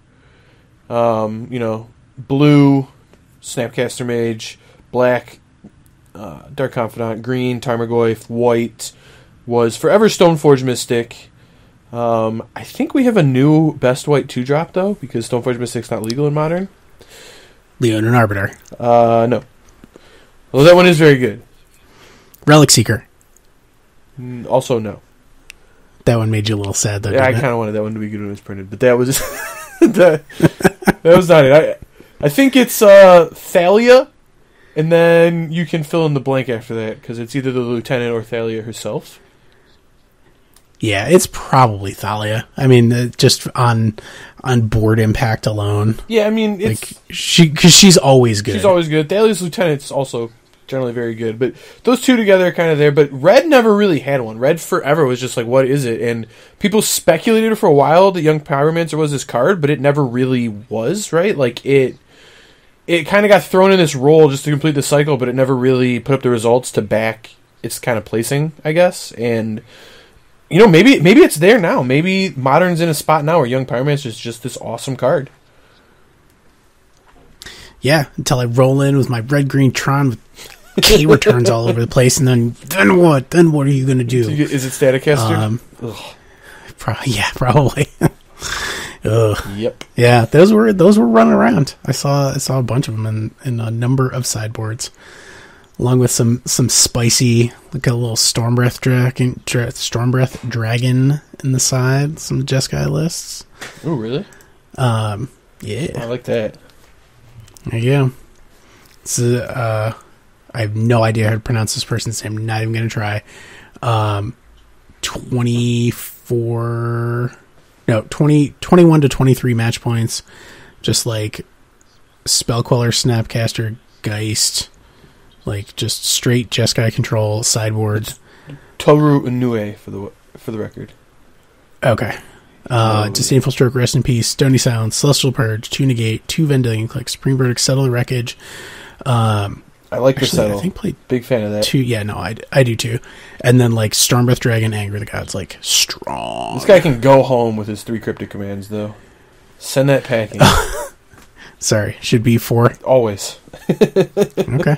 Blue, Snapcaster Mage, black, Dark Confidant, green, Tarmogoyf, white was Forever Stoneforge Mystic. I think we have a new best white 2-drop, though, because Stoneforge Mystic's not legal in Modern. Leon and Arbiter. No. Well, that one is very good. Relic Seeker. Also, no. That one made you a little sad, though, Yeah, I didn't kind of wanted that one to be good when it was printed, but that was that was not it. I think it's Thalia, and then you can fill in the blank after that, because it's either the Lieutenant or Thalia herself. Yeah, it's probably Thalia. I mean, just on board impact alone. Yeah, I mean, it's... Because she's always good. She's always good. Thalia's Lieutenant's also generally very good, but those two together are kind of there. But Red never really had one. Red forever was just like, what is it? And people speculated for a while that Young Pyromancer was this card, but it never really was, right? Like, it kind of got thrown in this role just to complete the cycle, but it never really put up the results to back its kind of placing, I guess. And, maybe it's there now. Maybe Modern's in a spot now where Young Pyromancer is just this awesome card. Yeah, until I roll in with my red-green Tron with K returns all over the place, and then what? Then what are you going to do? Is it Staticaster? Probably. Ugh. Yep. Yeah, those were running around. I saw a bunch of them in a number of sideboards, along with some spicy, like a little Stormbreath dragon in the side. Some Jeskai lists. Oh, really? Yeah. I like that. There you go. So, I have no idea how to pronounce this person's name. Not even going to try. 21 to 23 match points. Just like Spellqueller, Snapcaster, Geist. Like just straight Jeskai control sideboard. Toru Inoue for the record. Okay. Disdainful Stroke, Rest in Peace, Stony Silence, Celestial Purge, 2 Negate, 2 Vendilion Click, Supreme Verdict, Settle the Wreckage. I like the Settle. I think played big fan of that. 2. Yeah, no, I do too. And then like Stormbreath Dragon, Anger the Gods, like strong. This guy can go home with his 3 cryptic commands, though. Send that packing. Sorry, should be 4. Always. Okay.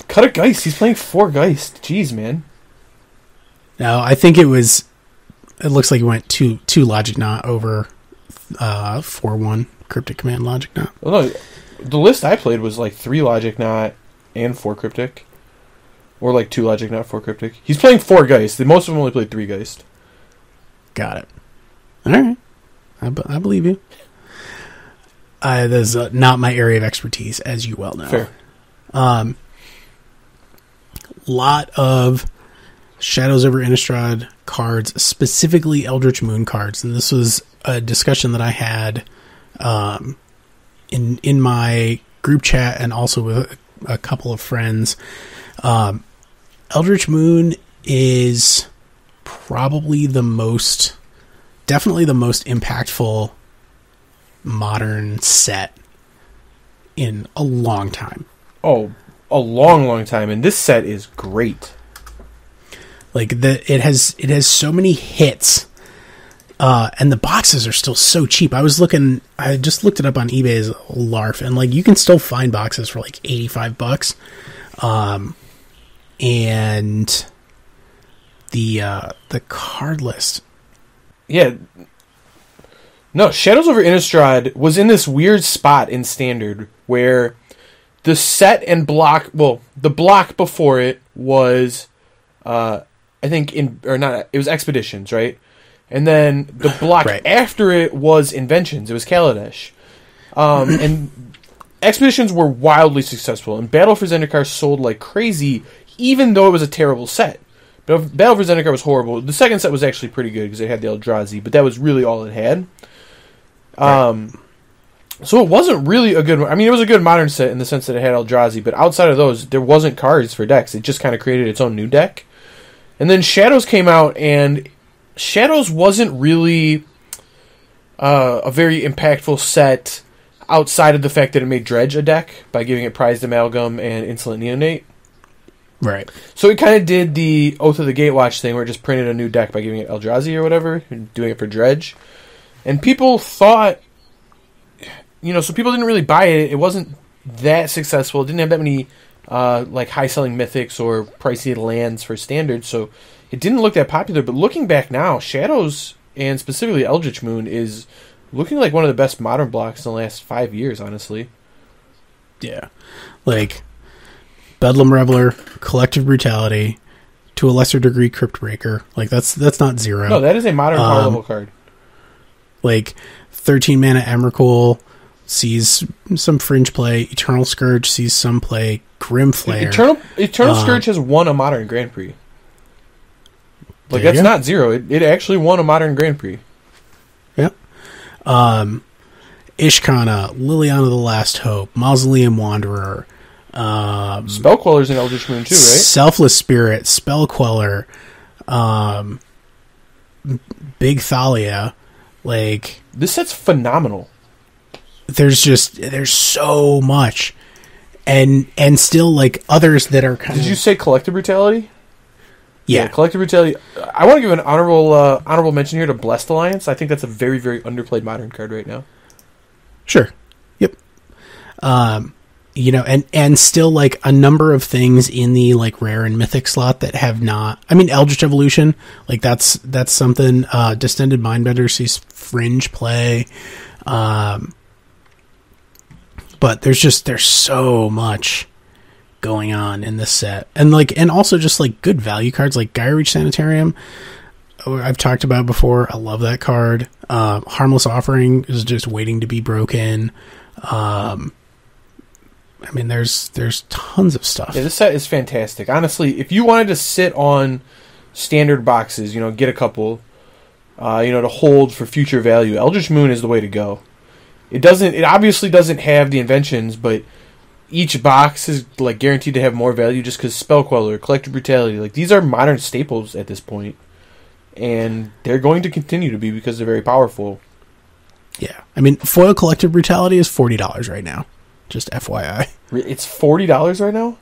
Cut a Geist. He's playing 4 Geist. Jeez, man. No, I think it looks like he went 2 Logic Knot over 4-1 Cryptic Command Logic Knot. Well, no, the list I played was like 3 Logic Knot and 4 Cryptic. Or like 2 Logic Knot, 4 Cryptic. He's playing 4 Geist. Most of them only played 3 Geist. Got it. Alright. I believe you. That's not my area of expertise, as you well know. Fair. Lot of Shadows over Innistrad cards, specifically Eldritch Moon cards, and this was a discussion that I had in my group chat and also with a couple of friends. Eldritch Moon is probably definitely the most impactful modern set in a long time. Oh, a long time, and this set is great. Like it has so many hits, and the boxes are still so cheap. I just looked it up on eBay as a larf, and like you can still find boxes for like $85. And the card list. Yeah. No, Shadows over Innistrad was in this weird spot in Standard where the set and block, well, the block before it was, I think it was Expeditions, right? And then the block right after it was Inventions. It was Kaladesh. And Expeditions were wildly successful, and Battle for Zendikar sold like crazy, even though it was a terrible set. Battle for Zendikar was horrible. The second set was actually pretty good because it had the Eldrazi, but that was really all it had. Right. So it wasn't really a good... I mean, it was a good modern set in the sense that it had Eldrazi, but outside of those, there wasn't cards for decks. It just kind of created its own new deck. And then Shadows came out, and Shadows wasn't really a very impactful set outside of the fact that it made Dredge a deck by giving it Prized Amalgam and Insolent Neonate. Right. So it kind of did the Oath of the Gatewatch thing where it just printed a new deck by giving it Eldrazi or whatever, and doing it for Dredge. And people thought, so people didn't really buy it. It wasn't that successful. It didn't have that many high-selling mythics or pricey lands for Standard, so it didn't look that popular. But looking back now, Shadows, and specifically Eldritch Moon, is looking like one of the best Modern blocks in the last 5 years, honestly. Yeah. Bedlam Reveler, Collective Brutality, to a lesser degree Crypt Breaker. That's not zero. No, that is a Modern power level card. 13 mana Emrakul sees some fringe play. Eternal Scourge sees some play. Grim Flare. Eternal Scourge has won a Modern Grand Prix. That's not zero. It actually won a Modern Grand Prix. Yep. Ishkana, Liliana the Last Hope, Mausoleum Wanderer. Spellqueller's in Eldritch Moon too, right? Selfless Spirit, Spellqueller, Big Thalia. This set's phenomenal. There's so much, and still others that are kind of. Did you say Collective Brutality? Yeah, Collective Brutality. I want to give an honorable mention here to Blessed Alliance. I think that's a very, very underplayed Modern card right now. Sure. Yep. And still a number of things in the rare and mythic slot that have not. I mean, Eldritch Evolution, that's something. Distended Mindbender sees fringe play, but there's so much going on in this set, and also just good value cards like Gaia Reach Sanitarium. I've talked about before. I love that card. Harmless Offering is just waiting to be broken. There's tons of stuff. Yeah, this set is fantastic. Honestly, if you wanted to sit on Standard boxes, get a couple, to hold for future value, Eldritch Moon is the way to go. It obviously doesn't have the inventions, but each box is guaranteed to have more value just because Spellqueller, Collective Brutality, these are Modern staples at this point, and they're going to continue to be because they're very powerful. Yeah, foil Collective Brutality is $40 right now. Just FYI. It's $40 right now?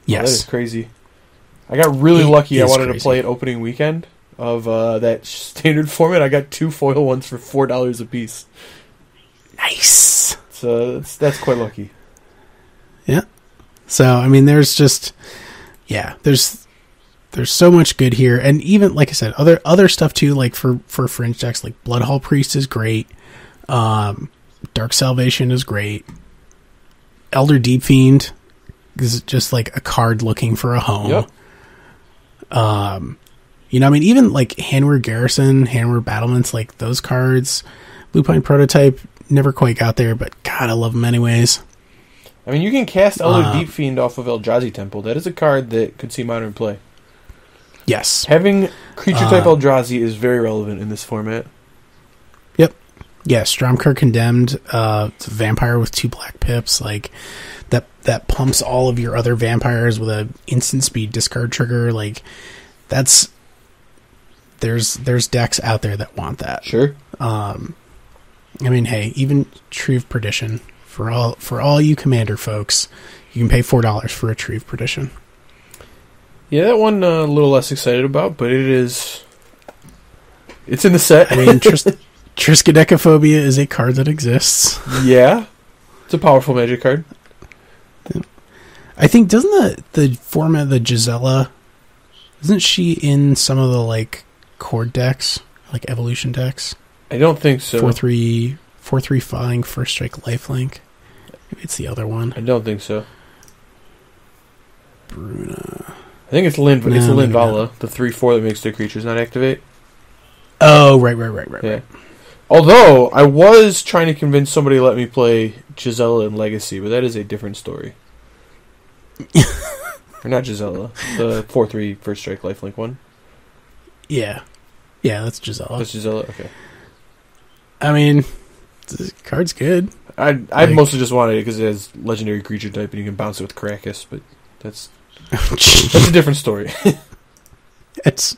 Yes. Oh, that is crazy. I got really lucky. I wanted to play it opening weekend of that Standard format. I got 2 foil ones for $4 a piece. Nice. So that's quite lucky. Yeah. So, there's just... Yeah, there's so much good here. And even, like I said, other stuff too, for fringe decks, Bloodhall Priest is great. Dark Salvation is great. Elder Deep Fiend is just a card looking for a home. Yep. Even Hanweir Garrison, Hanweir Battlements, those cards. Blue Pine Prototype never quite got there, but God, I love them anyways. You can cast Elder Deep Fiend off of Eldrazi Temple. That is a card that could see Modern play. Yes. Having creature type Eldrazi is very relevant in this format. Yep. Yeah, Stromkar Condemned, it's a vampire with 2 black pips, that pumps all of your other vampires with a instant speed discard trigger. There's decks out there that want that. Sure. Hey, even Tree of Perdition, for all you Commander folks, you can pay $4 for a Tree of Perdition. Yeah, that one a little less excited about, but it's in the set. Triskaidekaphobia is a card that exists. Yeah. It's a powerful Magic card. Yeah. I think, doesn't the format of the Gisela, isn't she in some of the, core decks? Evolution decks? I don't think so. 4/3 flying, first strike, lifelink. Maybe it's the other one. I don't think so. Bruna. I think it's Linvala, the 3/4 that makes their creatures not activate. Oh, right. Yeah. Although, I was trying to convince somebody to let me play Gisela in Legacy, but that is a different story. Or not Gisela, the 4/3 first strike lifelink one. Yeah. Yeah, that's Gisela. That's Gisela, okay. The card's good. I mostly just wanted it because it has legendary creature type and you can bounce it with Caracas, but that's a different story. That's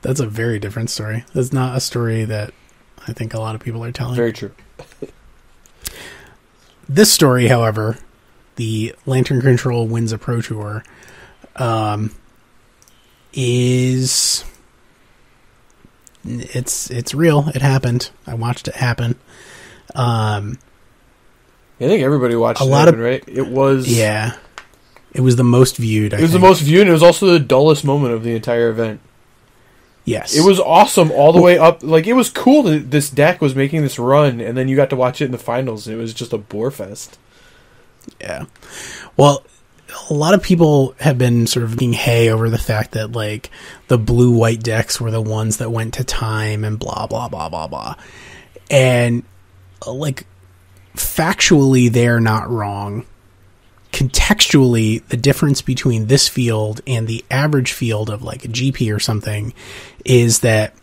a very different story. That's not a story that I think a lot of people are telling. Very true. This story, however, the Lantern Control wins a Pro Tour, is it's real. It happened. I watched it happen. I think everybody watched it happen, right? It was... Yeah. It was the most viewed, I think. The most viewed, and it was also the dullest moment of the entire event. Yes. It was awesome all the way up. Like, it was cool that this deck was making this run, and then you got to watch it in the finals, and it was just a bore fest. Yeah. Well, a lot of people have been sort of being hay over the fact that, like, the blue-white decks were the ones that went to time and blah, blah, blah, blah, blah. And, like, factually, they're not wrong. Contextually, the difference between this field and the average field of, like, a GP or something is that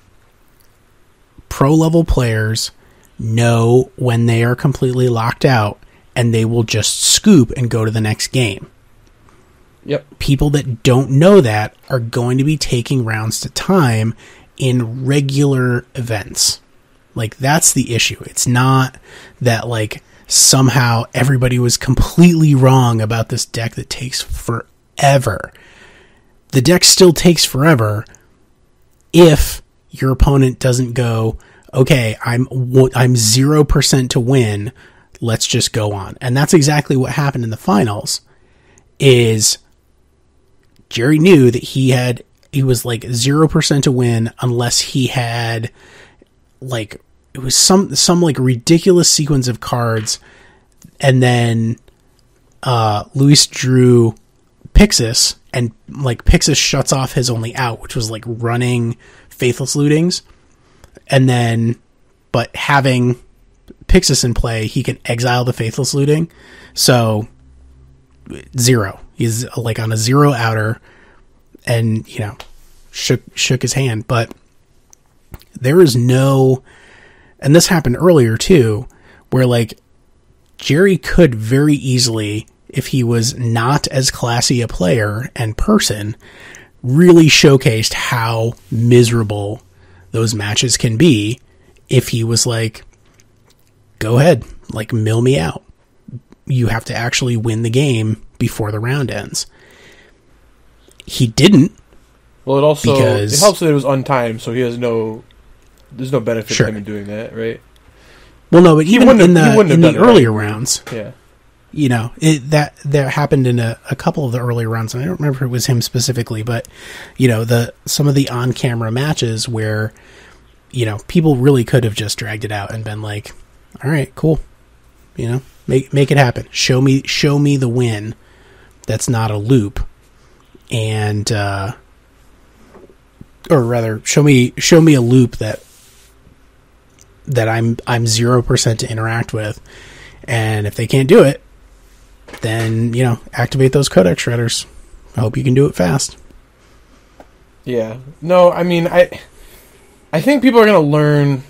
pro-level players know when they are completely locked out, and they will just scoop and go to the next game. Yep. People that don't know that are going to be taking rounds to time in regular events. Like, that's the issue. It's not that, like, somehow everybody was completely wrong about this deck that takes forever. The deck still takes forever if your opponent doesn't go, okay, I'm 0% to win, let's just go on. And that's exactly what happened in the finals, is Jerry knew that he was like 0% to win unless he had, like, it was some like ridiculous sequence of cards, and then Luis drew Pixis, and like Pixis shuts off his only out, which was like running Faithless Lootings, and then but having Pixis in play, he can exile the Faithless Looting, so 0. He's like on a 0 outer, and you know, shook his hand, but there is no. And this happened earlier, too, where, like, Jerry could very easily, if he was not as classy a player and person, really showcased how miserable those matches can be if he was like, go ahead, like, mill me out. You have to actually win the game before the round ends. He didn't. Well, it also it helps that it was untimed, so he has there's no benefit to him in doing that, right? Well, no, but even in the earlier right. rounds, yeah, you know, that happened in a couple of the earlier rounds, and I don't remember if it was him specifically, but you know, some of the on-camera matches where, you know, people really could have just dragged it out and been like, all right, cool, you know, make it happen. Show me the win. That's not a loop, and or rather, show me a loop that I'm 0% to interact with, and if they can't do it, then, you know, activate those codex shredders. I hope you can do it fast. Yeah. No, I mean, I think people are going to learn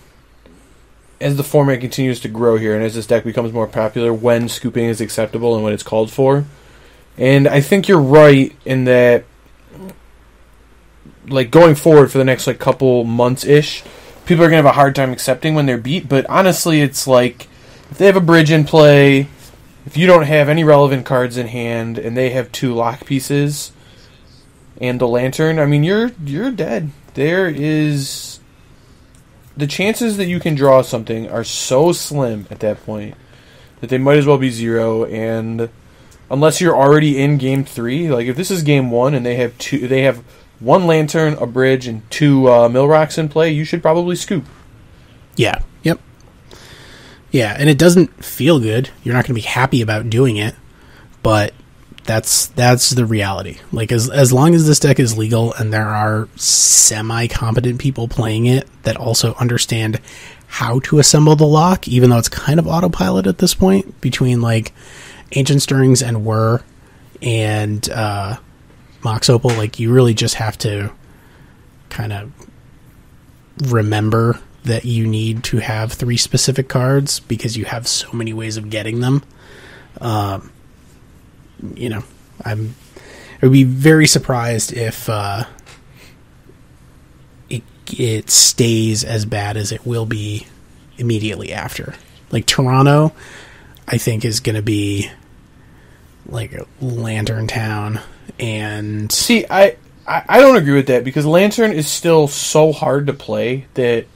as the format continues to grow here, and as this deck becomes more popular, when scooping is acceptable and when it's called for. And I think you're right in that, like, going forward for the next, like, couple months-ish, people are going to have a hard time accepting when they're beat, but honestly, it's like, if they have a bridge in play, if you don't have any relevant cards in hand, and they have 2 lock pieces, and the lantern, I mean, you're dead. There is... The chances that you can draw something are so slim at that point, that they might as well be 0, and unless you're already in Game 3, like, if this is Game 1, and they have 1 lantern, a bridge, and 2 mill rocks in play, you should probably scoop. Yeah. Yep. Yeah, and it doesn't feel good. You're not going to be happy about doing it, but that's the reality. Like, as long as this deck is legal and there are semi-competent people playing it that also understand how to assemble the lock, even though it's kind of autopilot at this point, between, like, Ancient Stirrings and Whir and Mox Opal, like, you really just have to kind of remember that you need to have 3 specific cards because you have so many ways of getting them. You know, I would be very surprised if it stays as bad as it will be immediately after. Like, Toronto, I think is going to be like Lantern Town. And see, I don't agree with that, because Lantern is still so hard to play that,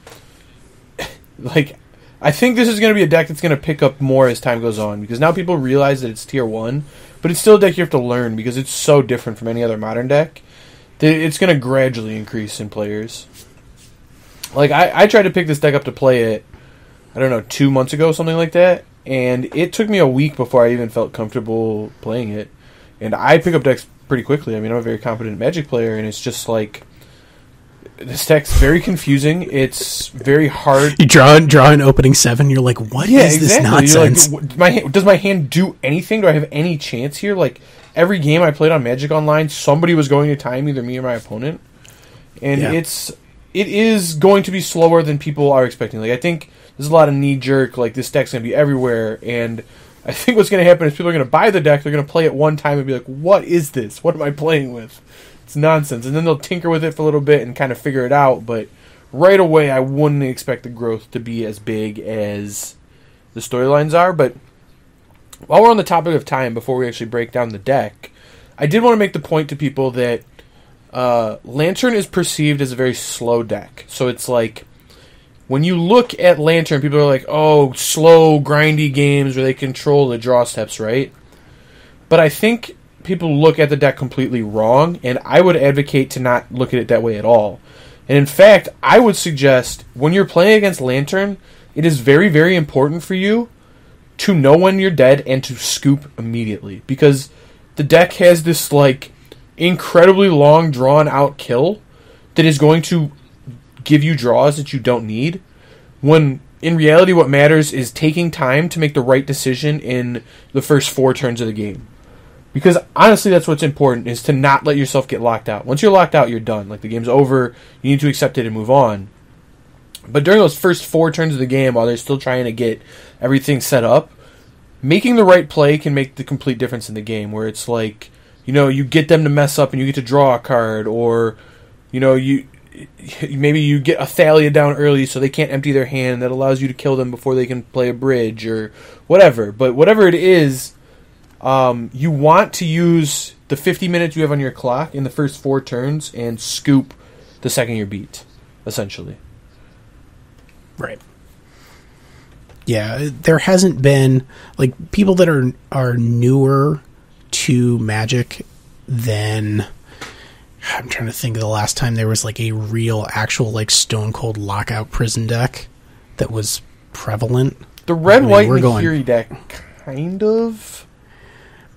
like, I think this is going to be a deck that's going to pick up more as time goes on, because now people realize that it's tier 1, but it's still a deck you have to learn because it's so different from any other modern deck that it's going to gradually increase in players. Like, I tried to pick this deck up to play it, I don't know, 2 months ago, something like that, and it took me a week before I even felt comfortable playing it. And I pick up decks pretty quickly. I mean, I'm a very competent Magic player, and it's just like, this deck's very confusing. It's very hard. You draw an opening 7, you're like, what is this nonsense? Like, does my hand do anything? Do I have any chance here? Like, every game I played on Magic Online, somebody was going to time either me or my opponent. And it is going to be slower than people are expecting. Like, I think there's a lot of knee-jerk, like, this deck's going to be everywhere, and I think what's going to happen is people are going to buy the deck, they're going to play it one time and be like, what is this? What am I playing with? It's nonsense. And then they'll tinker with it for a little bit and kind of figure it out, but right away I wouldn't expect the growth to be as big as the storylines are. But while we're on the topic of time, before we actually break down the deck, I did want to make the point to people that Lantern is perceived as a very slow deck. So it's like, when you look at Lantern, people are like, oh, slow, grindy games where they control the draw steps, right? But I think people look at the deck completely wrong, and I would advocate to not look at it that way at all. And in fact, I would suggest, when you're playing against Lantern, it is very, very important for you to know when you're dead and to scoop immediately. Because the deck has this, like, incredibly long, drawn-out kill that is going to give you draws that you don't need, when in reality what matters is taking time to make the right decision in the first 4 turns of the game. Because honestly, that's what's important, is to not let yourself get locked out. Once you're locked out, you're done. Like, the game's over, you need to accept it and move on. But during those first 4 turns of the game, while they're still trying to get everything set up, making the right play can make the complete difference in the game, where it's like, you know, you get them to mess up and you get to draw a card, or, you know, maybe you get a Thalia down early so they can't empty their hand. That allows you to kill them before they can play a bridge or whatever. But whatever it is, you want to use the 50 minutes you have on your clock in the first 4 turns and scoop the second you're beat, essentially. Right. Yeah, there hasn't been, like, people that are newer to Magic than... I'm trying to think of the last time there was, like, a real, actual, like, Stone Cold Lockout prison deck that was prevalent. The red, white, and Fury deck, kind of.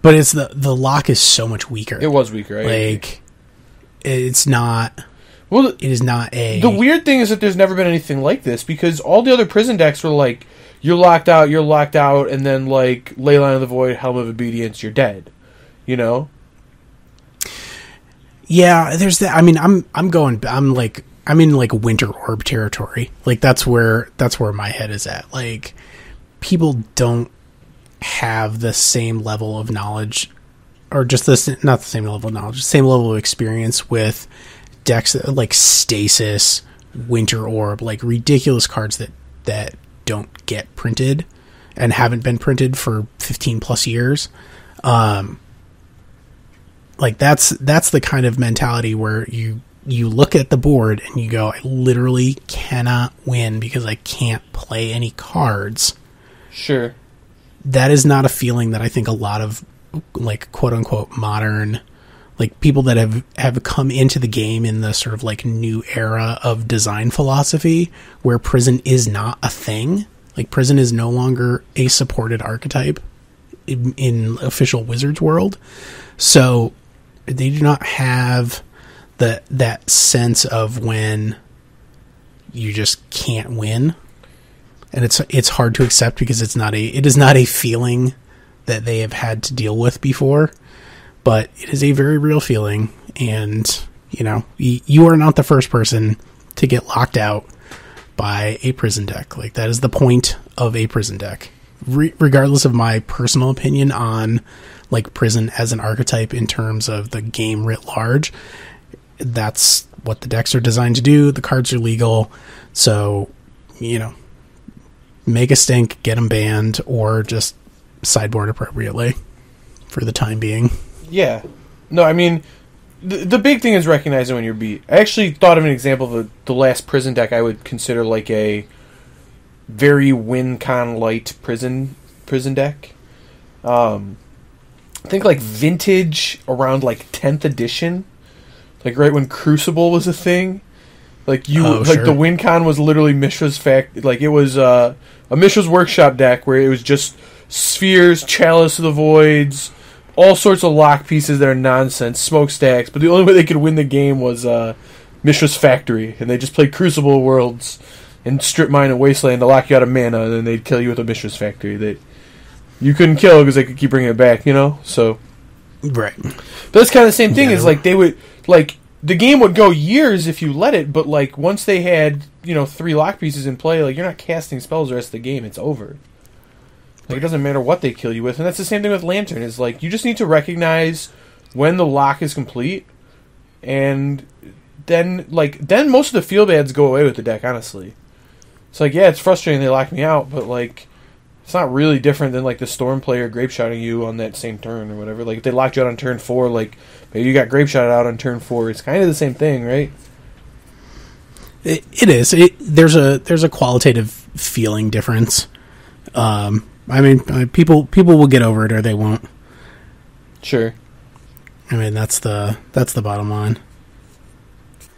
But it's the lock is so much weaker. It was weaker, right? Like, it's not... Well, it is not a... The weird thing is that there's never been anything like this, because all the other prison decks were like, you're locked out, and then, like, Leyline of the Void, Helm of Obedience, you're dead. You know? Yeah, there's that. I mean, I'm in like Winter Orb territory. Like, that's where my head is at. Like, people don't have the same level of knowledge, or just this, not the same level of knowledge, same level of experience with decks that, like Stasis, Winter Orb, like ridiculous cards that don't get printed and haven't been printed for 15 plus years. Like, that's the kind of mentality where you look at the board and you go, I literally cannot win because I can't play any cards. Sure. That is not a feeling that I think a lot of, like, quote unquote modern, like, people that have come into the game in the sort of, like, new era of design philosophy where prison is not a thing. Like, prison is no longer a supported archetype in official Wizards world. So they do not have that sense of when you just can't win, and it's hard to accept because it is not a feeling that they have had to deal with before, but it is a very real feeling. And you know, you are not the first person to get locked out by a prison deck. Like, that is the point of a prison deck, regardless of my personal opinion on, like, prison as an archetype in terms of the game writ large. That's what the decks are designed to do. The cards are legal. So, you know, make a stink, get them banned, or just sideboard appropriately for the time being. Yeah. No, I mean, the big thing is recognizing when you're beat. I actually thought of an example of the last prison deck I would consider like a very win-con light prison deck. I think like vintage around like 10th edition, like right when Crucible was a thing. Like sure. The win con was literally Mishra's it was a Mishra's Workshop deck where it was just spheres, Chalice of the Voids, all sorts of lock pieces that are nonsense, smokestacks. But the only way they could win the game was Mishra's Factory, and they just played Crucible Worlds and Strip Mine and Wasteland to lock you out of mana, and then they'd kill you with a Mishra's Factory that you couldn't kill because they could keep bringing it back, you know? So, right. But that's kind of the same thing. Is like they would like the game would go years if you let it, but like once they had 3 lock pieces in play, like you're not casting spells the rest of the game. It's over. Like it doesn't matter what they kill you with, and that's the same thing with Lantern. Is like you just need to recognize when the lock is complete, and then most of the feel bads go away with the deck. Honestly, it's like it's frustrating they lock me out, but like it's not really different than like the Storm player grape shotting you on that same turn or whatever. Like if they locked you out on turn 4, like maybe you got grape shot out on turn 4. It's kind of the same thing, right? It is. There's a qualitative feeling difference. I mean, people will get over it or they won't. Sure. I mean, that's the bottom line.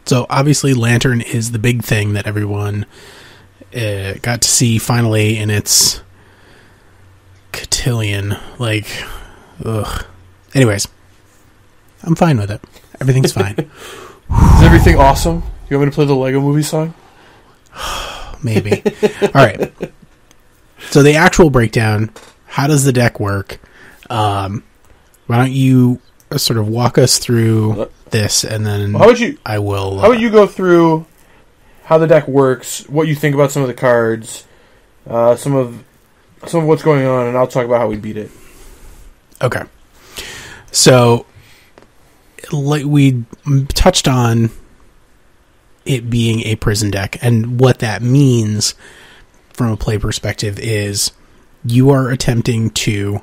So obviously, Lantern is the big thing that everyone got to see finally in its cotillion. Like, ugh. Anyways, I'm fine with it. Everything's fine. Is everything awesome? You want me to play the Lego Movie song? Maybe. All right. So the actual breakdown, how does the deck work? Why don't you sort of walk us through this, and then how would you go through how the deck works, what you think about some of the cards, some of what's going on, and I'll talk about how we beat it. Okay. So, like we touched on it being a prison deck, and what that means from a play perspective is you are attempting to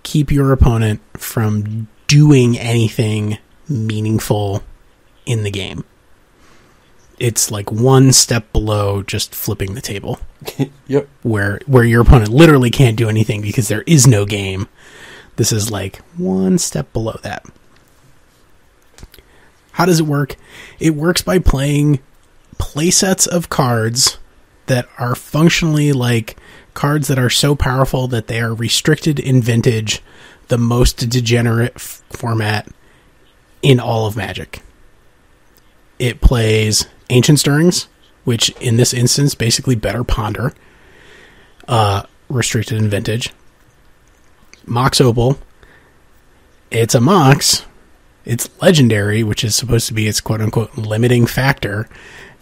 keep your opponent from doing anything meaningful in the game. It's like one step below just flipping the table. Yep. Where your opponent literally can't do anything because there is no game. This is like one step below that. How does it work? It works by playing playsets of cards that are functionally like cards that are so powerful that they are restricted in Vintage, the most degenerate format in all of Magic. It plays Ancient Stirrings, which in this instance basically better Ponder, restricted in Vintage. Mox Opal. It's a Mox. It's legendary, which is supposed to be its quote-unquote limiting factor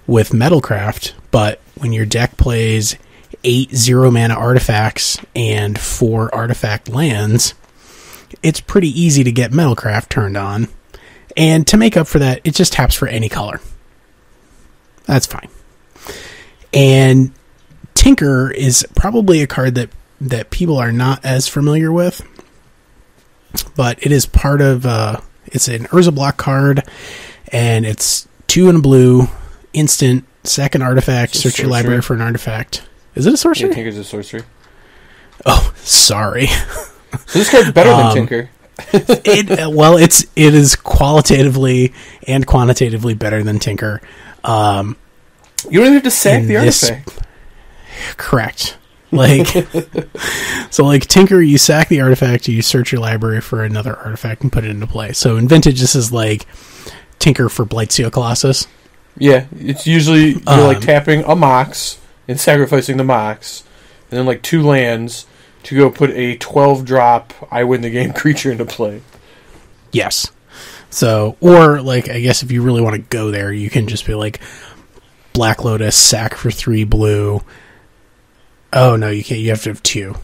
with Metalcraft, but when your deck plays 8 0-mana artifacts and 4 artifact lands, it's pretty easy to get Metalcraft turned on. And to make up for that, it just taps for any color. That's fine. And Tinker is probably a card that people are not as familiar with, but it is part of... it's an Urza block card, and it's 2 and a blue, instant, second artifact, search your library for an artifact. Is it a sorcery? Yeah, Tinker's a sorcery. Oh, sorry. So this card's better than Tinker. It is qualitatively and quantitatively better than Tinker. You don't even have to sack the artifact. Correct. Like, so like Tinker, you sack the artifact, you search your library for another artifact and put it into play. So in Vintage, this is like Tinker for Blightsteel Colossus. Yeah, it's usually you're like tapping a Mox and sacrificing the Mox, and then like 2 lands to go put a 12-drop I win the game creature into play. Yes. So, or like, I guess if you really want to go there, you can just be like Black Lotus, sack for 3 blue. Oh no, you can't. You have to have 2.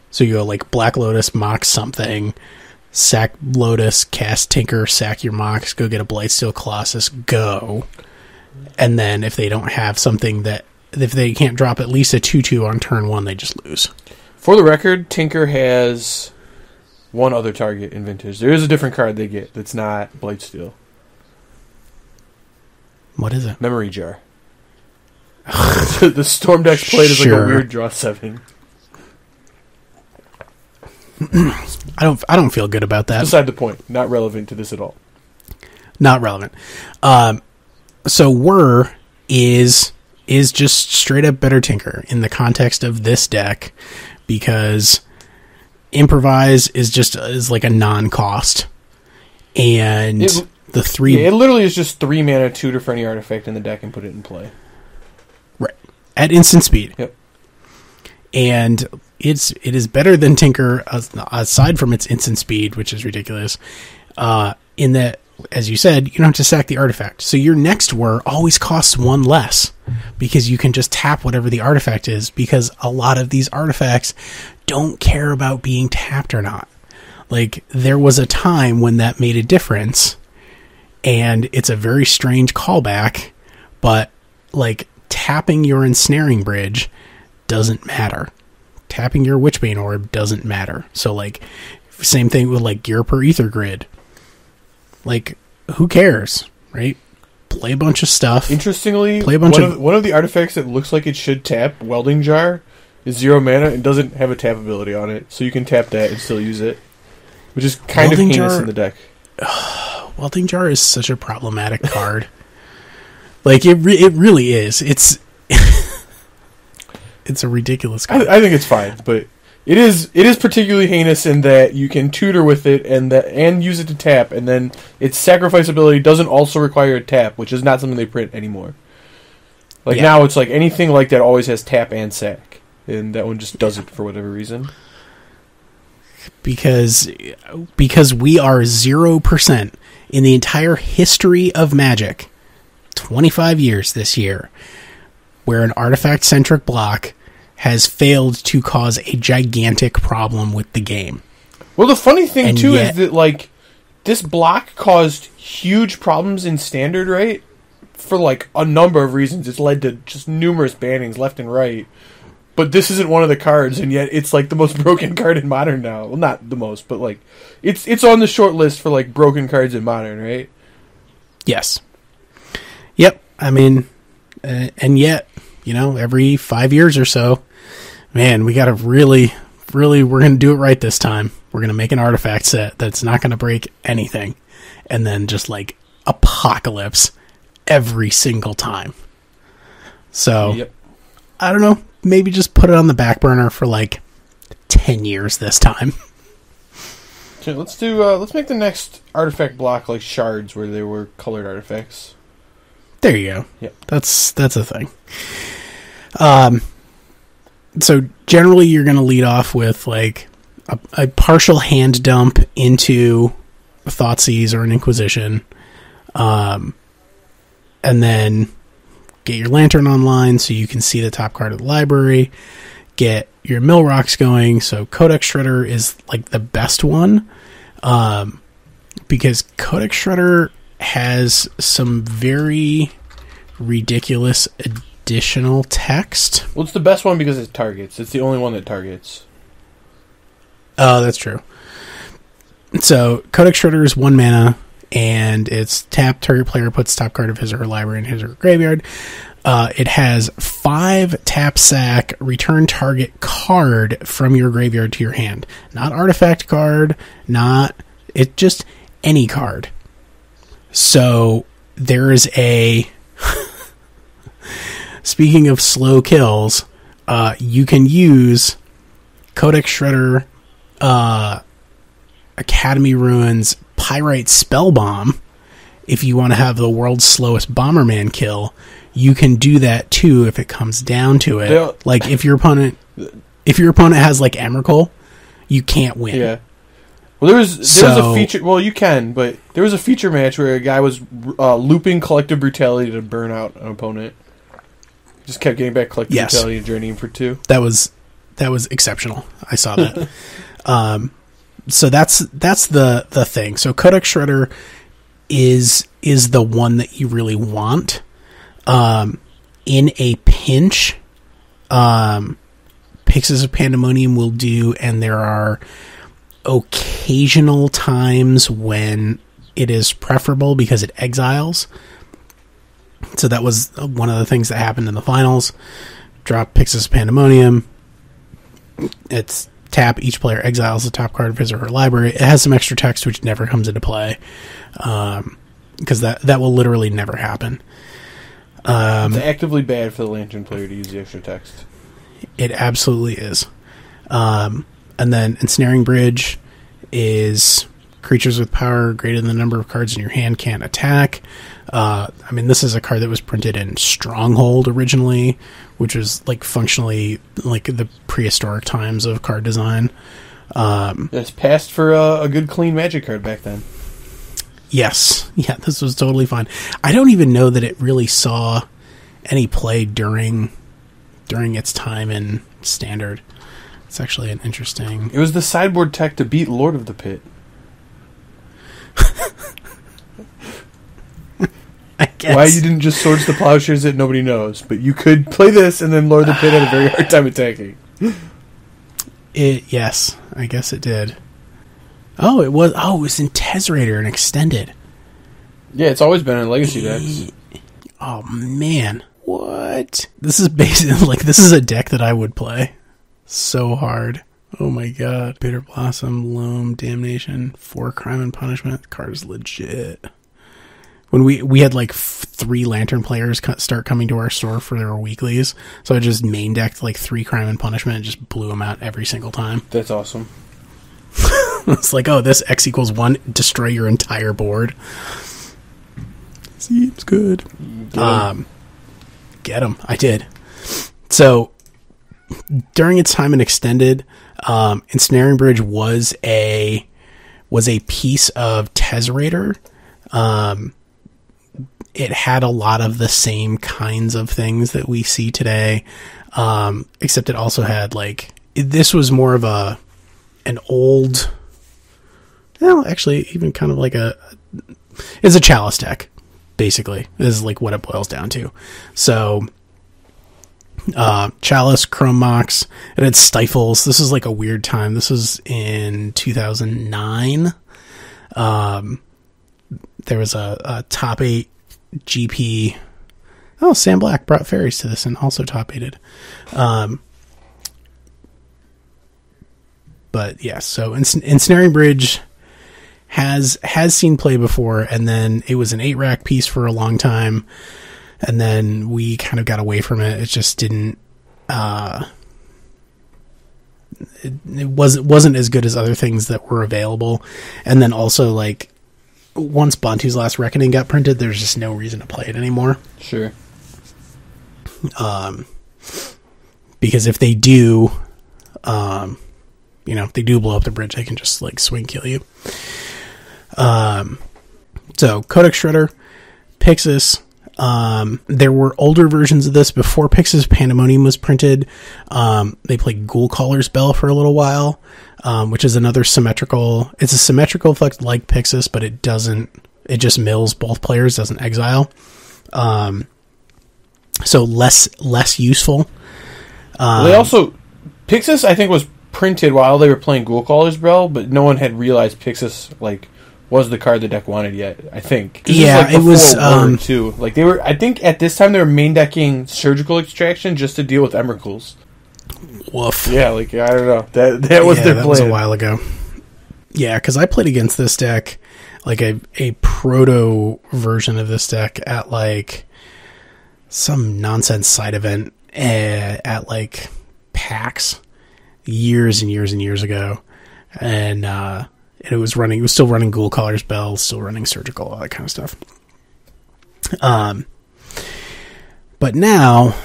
So you go like Black Lotus, Mox something, sack Lotus, cast Tinker, sack your Mox, go get a Blightsteel Colossus, go. And then if they don't have something if they can't drop at least a 2/2 on turn 1, they just lose. For the record, Tinker has one other target in Vintage. There is a different card they get that's not Blightsteel. What is it? Memory Jar. The Storm Deck's played as like a weird draw 7. I don't feel good about that. Beside the point. Not relevant to this at all. Not relevant. So Whir is just straight up better Tinker in the context of this deck, because Improvise is like a non-cost, and it literally is just 3 mana, tutor for any artifact in the deck and put it in play. Right. At instant speed. Yep. And it is better than Tinker, aside from its instant speed, which is ridiculous, in that, as you said, you don't have to sack the artifact. So your next Whir always costs 1 less, because you can just tap whatever the artifact is, because a lot of these artifacts don't care about being tapped or not. Like, there was a time when that made a difference, and it's a very strange callback, but, like, tapping your Ensnaring Bridge doesn't matter. Tapping your Witchbane Orb doesn't matter. So, like, same thing with, like, Gear per Ether Grid. Like, who cares, right? Play a bunch of stuff. Interestingly, one of the artifacts that looks like it should tap, Welding Jar, is 0 mana and doesn't have a tap ability on it. So you can tap that and still use it, which is kind of heinous in the deck. Welding Jar is such a problematic card. Like, it really is. It's it's a ridiculous card. I think it's fine, but it is particularly heinous in that you can tutor with it and use it to tap, and then its sacrifice ability doesn't also require a tap, which is not something they print anymore. Like, now it's like anything like that always has tap and sack, and that one just doesn't for whatever reason. Because we are 0% in the entire history of Magic, 25 years this year, where an artifact-centric block has failed to cause a gigantic problem with the game. Well, the funny thing, is that, like, this block caused huge problems in Standard, right? For, like, a number of reasons. It's led to just numerous bannings left and right. But this isn't one of the cards, and yet it's, like, the most broken card in Modern now. Well, not the most, but, like, it's on the short list for, like, broken cards in Modern, right? Yes. Yep. I mean, and yet, you know, every 5 years or so, man, we got to really, we're going to do it right this time. We're going to make an artifact set that's not going to break anything. And then just, like, apocalypse every single time. So, I don't know. Maybe just put it on the back burner for, like, 10 years this time. Okay, let's make the next artifact block like shards, where they were colored artifacts. There you go. Yep. That's a thing. So generally you're going to lead off with, like, a partial hand dump into a Thoughtseize or an Inquisition, and then get your Lantern online so you can see the top card of the library, get your Mill Rocks going. So Codex Shredder is, like, the best one, because Codex Shredder has some very ridiculous additional text. Well, it's the best one because it targets. It's the only one that targets. Oh, that's true. So, Codex Shredder is 1 mana, and it's tap, target player puts top card of his or her library in his or her graveyard. It has 5 tap sack, return target card from your graveyard to your hand. Not artifact card, just any card. So, there is a... Speaking of slow kills, you can use Codex Shredder, Academy Ruins, Pyrite Spellbomb. If you want to have the world's slowest Bomberman kill, you can do that too if it comes down to it. Like, if your opponent has, like, Emrakul, you can't win. Yeah. Well, there was a feature... Well, you can, but there was a feature match where a guy was looping Collective Brutality to burn out an opponent. Just kept getting back Collective Brutality and journeying for 2. That was exceptional. I saw that. So that's the thing. So Codex Shredder is the one that you really want. In a pinch, Pixis of Pandemonium will do, and there are occasional times when it is preferable because it exiles. So that was one of the things that happened in the finals. Drop Pixis of Pandemonium. It's tap, each player exiles the top card of his or her library. It has some extra text which never comes into play, because that will literally never happen. It's actively bad for the Lantern player to use the extra text. It absolutely is. And then Ensnaring Bridge is creatures with power greater than the number of cards in your hand can't attack. This is a card that was printed in Stronghold originally, which was like functionally like the prehistoric times of card design. It's passed for a good clean Magic card back then. Yes. Yeah, this was totally fine. I don't even know that it really saw any play during its time in Standard. It's actually an interesting... It was the sideboard tech to beat Lord of the Pit. I guess. Why you didn't just Swords to Plowshares that nobody knows, but you could play this and then Lord of the Pit had a very hard time attacking. Yes, I guess it did. It was in Tezzerator and Extended. Yeah, it's always been in Legacy decks. Oh man, what? This is basically this is a deck that I would play so hard. Oh my god. Bitter Blossom, Loam, Damnation, 4 Crime and Punishment. The card is legit. When we had 3 Lantern players start coming to our store for their weeklies, so I just main decked 3 Crime and Punishment and just blew them out every single time. That's awesome. It's this X equals 1, destroy your entire board. Seems good. Get him. I did. So, during its time in Extended, Ensnaring Bridge was a piece of Tezzerator. It had a lot of the same kinds of things that we see today, except it also had this was more of an old, well, actually even kind of it's a Chalice deck, basically, is what it boils down to. So Chalice, Chrome Mox, it had Stifles. This is a weird time. This was in 2009. There was a top 8 GP. Oh, Sam Black brought fairies to this and also top 8'd. But yeah, so Ensnaring Bridge has seen play before, and then it was an 8-rack piece for a long time, and then we kind of got away from it. It just didn't. It wasn't as good as other things that were available, and then also once Bantu's Last Reckoning got printed, there's just no reason to play it anymore. Sure. Because if they do, if they do blow up the bridge, they can just swing kill you. So Codex Shredder, Pixis. There were older versions of this before Pixis Pandemonium was printed. They played Ghoul Caller's Bell for a little while, which is another symmetrical. It's a symmetrical effect like Pixis, but it just mills both players, doesn't exile. So less useful. They also, Pixis I think was printed while they were playing Ghoul Caller's Bell, but no one had realized Pixis was the card the deck wanted yet, I think. Yeah, it was too. They were, I think at this time they were main decking Surgical Extraction just to deal with Emrakul's. Woof. Yeah, I don't know. That was their plan. That was a while ago. Yeah, because I played against this deck, a proto version of this deck at some nonsense side event at PAX years and years and years ago, and it was still running Ghoul Caller's Bell, still running Surgical, all that kind of stuff. But now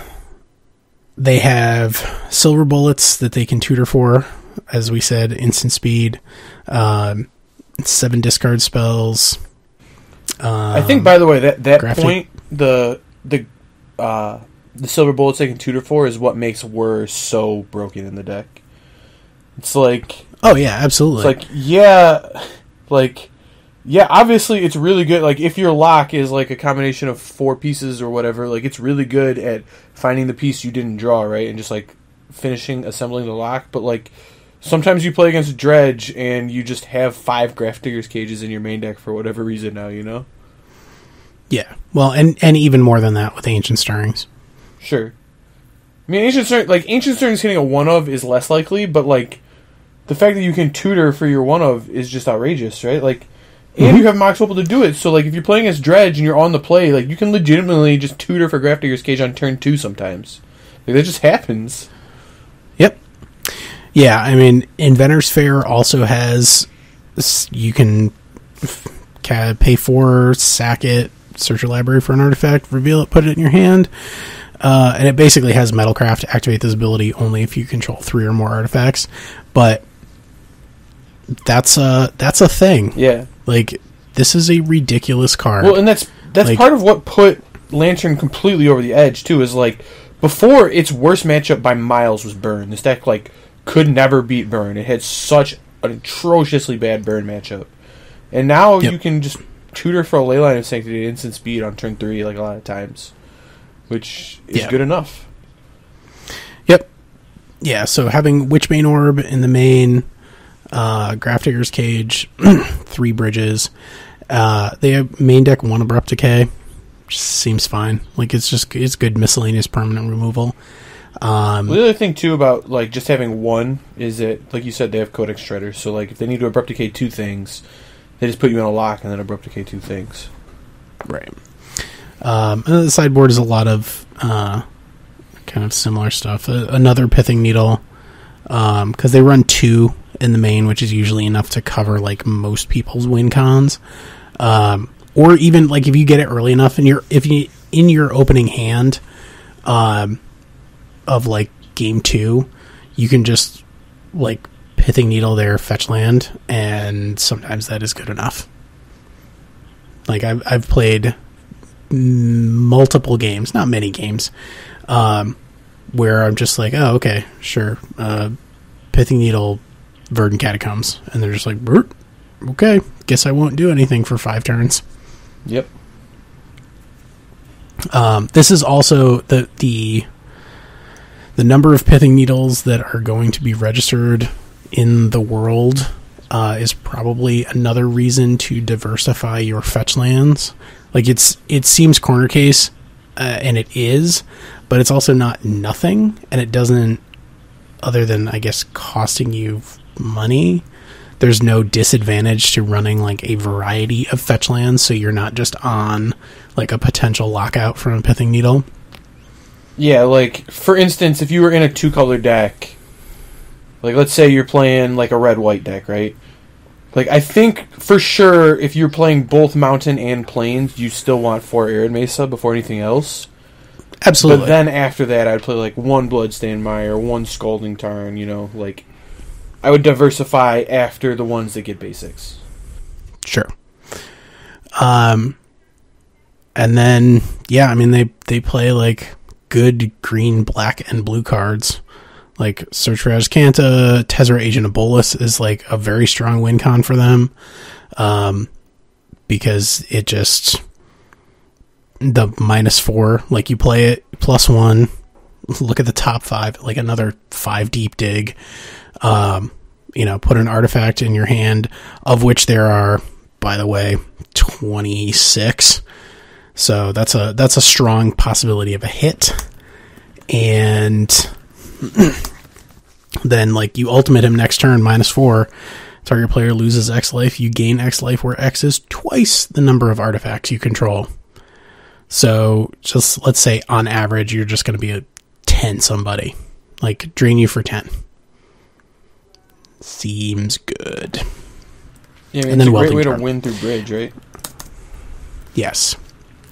they have Silver Bullets that they can tutor for, as we said, instant speed, 7 discard spells. I think, by the way, that graphic. point, the Silver Bullets they can tutor for is what makes Whir so broken in the deck. It's oh yeah, absolutely. It's obviously it's really good. If your lock is a combination of 4 pieces or whatever, it's really good at finding the piece you didn't draw, right? And just finishing assembling the lock, but like sometimes you play against Dredge and you just have 5 Grafdigger's Cages in your main deck for whatever reason now, you know? Yeah. Well, and even more than that with Ancient Stirrings. Sure. I mean, Ancient Stirrings hitting a 1-of is less likely, but like the fact that you can tutor for your 1-of is just outrageous, right? Like, and you have Mox Opal to do it, so like if you're playing as Dredge and you're on the play, like you can legitimately just tutor for Grafdigger's Cage on turn 2 sometimes. Like, that just happens. Yep. Yeah, I mean, Inventor's Fair also has, you can pay 4, sack it, search your library for an artifact, reveal it, put it in your hand, and it basically has Metalcraft to activate this ability only if you control 3 or more artifacts, but that's a thing. Yeah. Like, this is a ridiculous card. Well, and that's like, part of what put Lantern completely over the edge, too, is, like, before, its worst matchup by miles was Burn. This deck, like, could never beat Burn. It had such an atrociously bad Burn matchup. And now you can just tutor for a Leyline of Sanctity at instant speed on turn 3, like, a lot of times. Which is good enough. Yep. Yeah, so having Witchbane Orb in the main... Grafdigger's Cage, 3 bridges. They have main deck 1 Abrupt Decay, which seems fine. Like, it's good miscellaneous permanent removal. The other thing too about like just having 1 is that, like you said, they have Codex Shredder. So like if they need to Abrupt Decay 2 things, they just put you in a lock and then Abrupt Decay 2 things. Right. And the sideboard is a lot of kind of similar stuff. Another Pithing Needle, because they run 2 in the main, which is usually enough to cover like most people's win cons, or even like if you get it early enough and if you in your opening hand of like game 2, you can just like Pithing Needle there, fetch land, and sometimes that is good enough. Like I've played multiple games, not many games, where I'm just like, oh, okay, sure, Pithing Needle, Verdant Catacombs, and they're just like, okay, guess I won't do anything for 5 turns. Yep. This is also the number of Pithing Needles that are going to be registered in the world is probably another reason to diversify your fetch lands. Like it seems corner case, and it is, but it's also not nothing, and it doesn't, other than I guess costing you money, there's no disadvantage to running like a variety of fetch lands, so you're not just on like a potential lockout from a Pithing Needle. Yeah, like for instance, if you were in a 2-color deck, like let's say you're playing like a red-white deck, right? Like I think for sure if you're playing both Mountain and Plains, you still want 4 Arid Mesa before anything else. Absolutely. But then after that, I'd play like 1 Bloodstained Mire, 1 Scalding Tarn, you know, like I would diversify after the ones that get basics. Sure. And then, yeah, I mean, they play, like, good green, black, and blue cards. Like, Search for Azcanta, Tezzera Agent of Bolus is, like, a very strong win con for them. Because it just... The -4, like, you play it, +1, look at the top 5, like, another 5 deep dig. You know, put an artifact in your hand, of which there are, by the way, 26. So that's a strong possibility of a hit. And then, like, you ultimate him next turn, -4. Target player loses X life. You gain X life, where X is twice the number of artifacts you control. So, just, let's say, on average, you're just going to be a 10 somebody. Like, drain you for 10. Seems good. Yeah, I mean, and then it's a great way to win through bridge, right? Yes.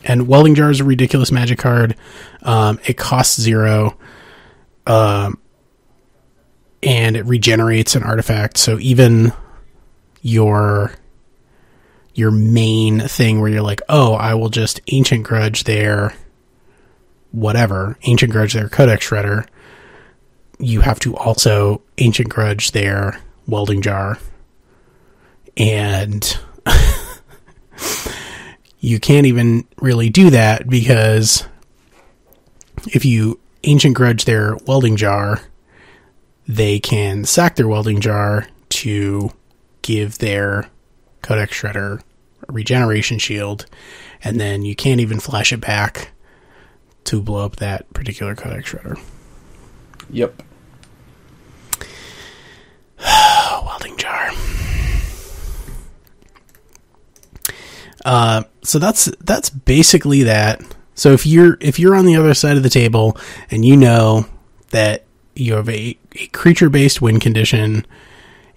And Welding Jar is a ridiculous magic card. It costs 0. And it regenerates an artifact. So even your main thing where you're like, oh, I will just Ancient Grudge their whatever. Ancient Grudge their Codex Shredder. You have to also Ancient Grudge their Welding Jar. And you can't even really do that, because if you Ancient Grudge their Welding Jar, they can sack their welding jar to give their Codex Shredder a regeneration shield, and then you can't even flash it back to blow up that particular Codex Shredder. Yep. Welding jar. So that's basically that. So if you're on the other side of the table and you know that you have a creature-based win condition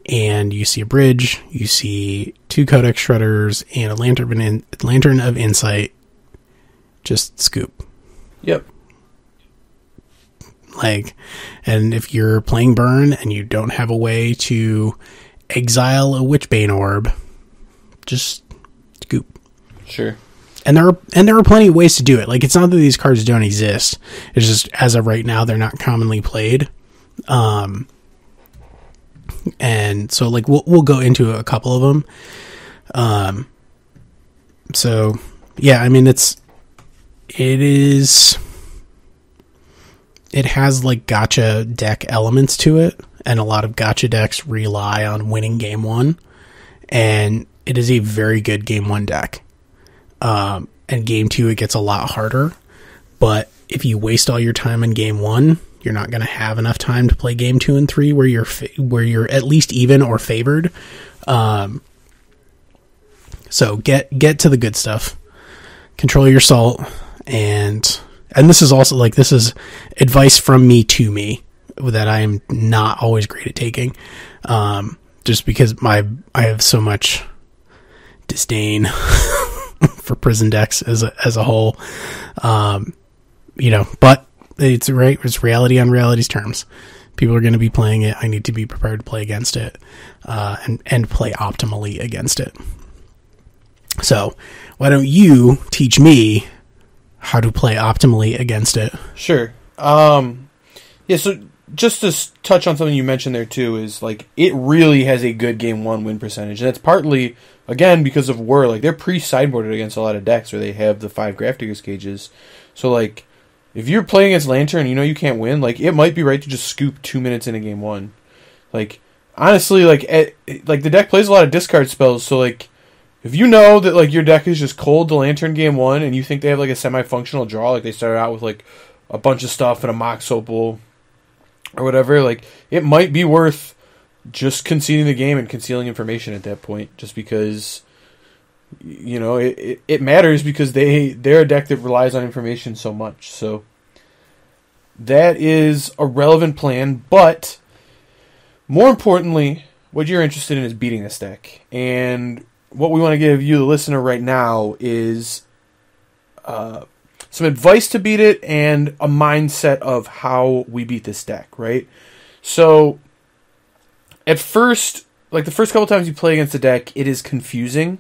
and you see a bridge, you see 2 Codex Shredders and a Lantern of Insight, just scoop. Yep. And if you're playing Burn and you don't have a way to exile a Witchbane orb, just scoop. Sure. And there are plenty of ways to do it. Like, it's not that these cards don't exist. It's just, as of right now, they're not commonly played. And so, like, we'll go into a couple of them. So, yeah, I mean, it has, like, gotcha deck elements to it. And a lot of gotcha decks rely on winning game 1. And it is a very good game 1 deck. And game 2, it gets a lot harder. But if you waste all your time in game 1, you're not going to have enough time to play game 2 and 3 where you're at least even or favored. So get to the good stuff. Control your salt, and this is also, like, this is advice from me to me that I am not always great at taking. Just because I have so much disdain for prison decks as a whole. But it's right. It's reality on reality's terms. People are going to be playing it. I need to be prepared to play against it, and play optimally against it. So why don't you teach me how to play optimally against it? Sure. Yeah, so just to touch on something you mentioned there too, is, like, it really has a good game 1 win percentage. And that's partly, again, because of like, they're pre-sideboarded against a lot of decks where they have the 5 Grafdigger's Cages. So, like, if you're playing against Lantern, you can't win, like, it might be right to just scoop 2 minutes into game 1. Like, honestly, the deck plays a lot of discard spells, so, like, if you know that, like, your deck is just cold to Lantern game 1 and you think they have, like, a semi-functional draw, like they started out with, like, a bunch of stuff and a Mox Opal or whatever, like, it might be worth just conceding the game and concealing information at that point, just because, it matters, because they're a deck that relies on information so much. So that is a relevant plan, but more importantly, what you're interested in is beating this deck. And what we want to give you, the listener, right now is some advice to beat it and a mindset of how we beat this deck, right? So, at first, like, the first couple times you play against the deck, it is confusing.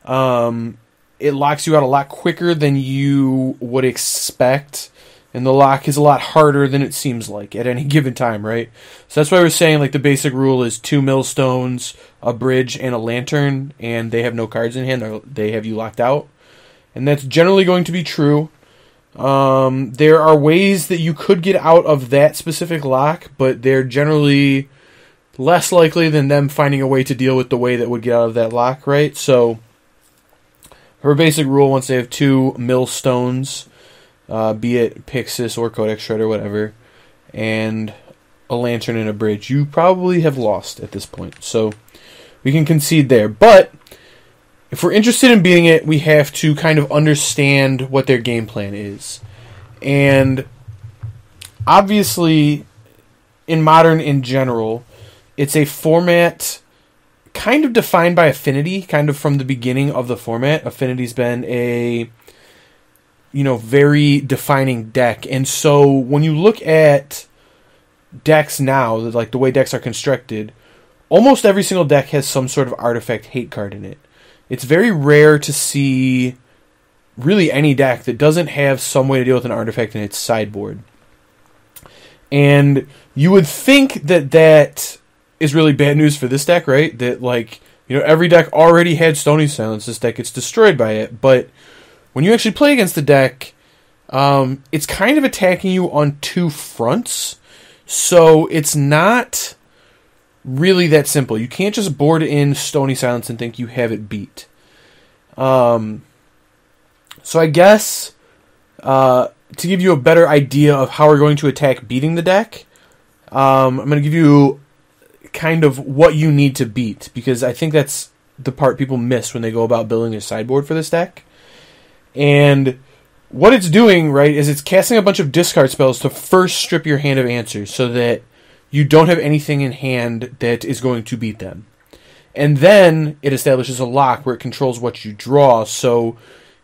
It locks you out a lot quicker than you would expect, and the lock is a lot harder than it seems like at any given time, right? So that's why we're saying, like, the basic rule is 2 millstones, a bridge, and a lantern, and they have no cards in hand. They have you locked out. And that's generally going to be true. There are ways that you could get out of that specific lock, but they're generally less likely than them finding a way to deal with the way that would get out of that lock, right? So, her basic rule, once they have 2 millstones, be it Pixis or Codex Shredder, whatever, and a lantern and a bridge, you probably have lost at this point. So, we can concede there. But if we're interested in beating it, we have to kind of understand what their game plan is. And obviously, in Modern in general, it's a format kind of defined by affinity, kind of from the beginning of the format. Affinity's been a, very defining deck. And so when you look at decks now, like the way decks are constructed, almost every single deck has some sort of artifact hate card in it. It's very rare to see really any deck that doesn't have some way to deal with an artifact in its sideboard. And you would think that is really bad news for this deck, right? That, like, every deck already had Stony Silence. This deck gets destroyed by it. But when you actually play against the deck, it's kind of attacking you on 2 fronts. So it's not really that simple. You can't just board in Stony Silence and think you have it beat. So I guess to give you a better idea of how we're going to attack beating the deck, I'm going to give you kind of what you need to beat, because I think that's the part people miss when they go about building their sideboard for this deck. And what it's doing, right, is it's casting a bunch of discard spells to first strip your hand of answers so that you don't have anything in hand that is going to beat them. And then it establishes a lock where it controls what you draw. So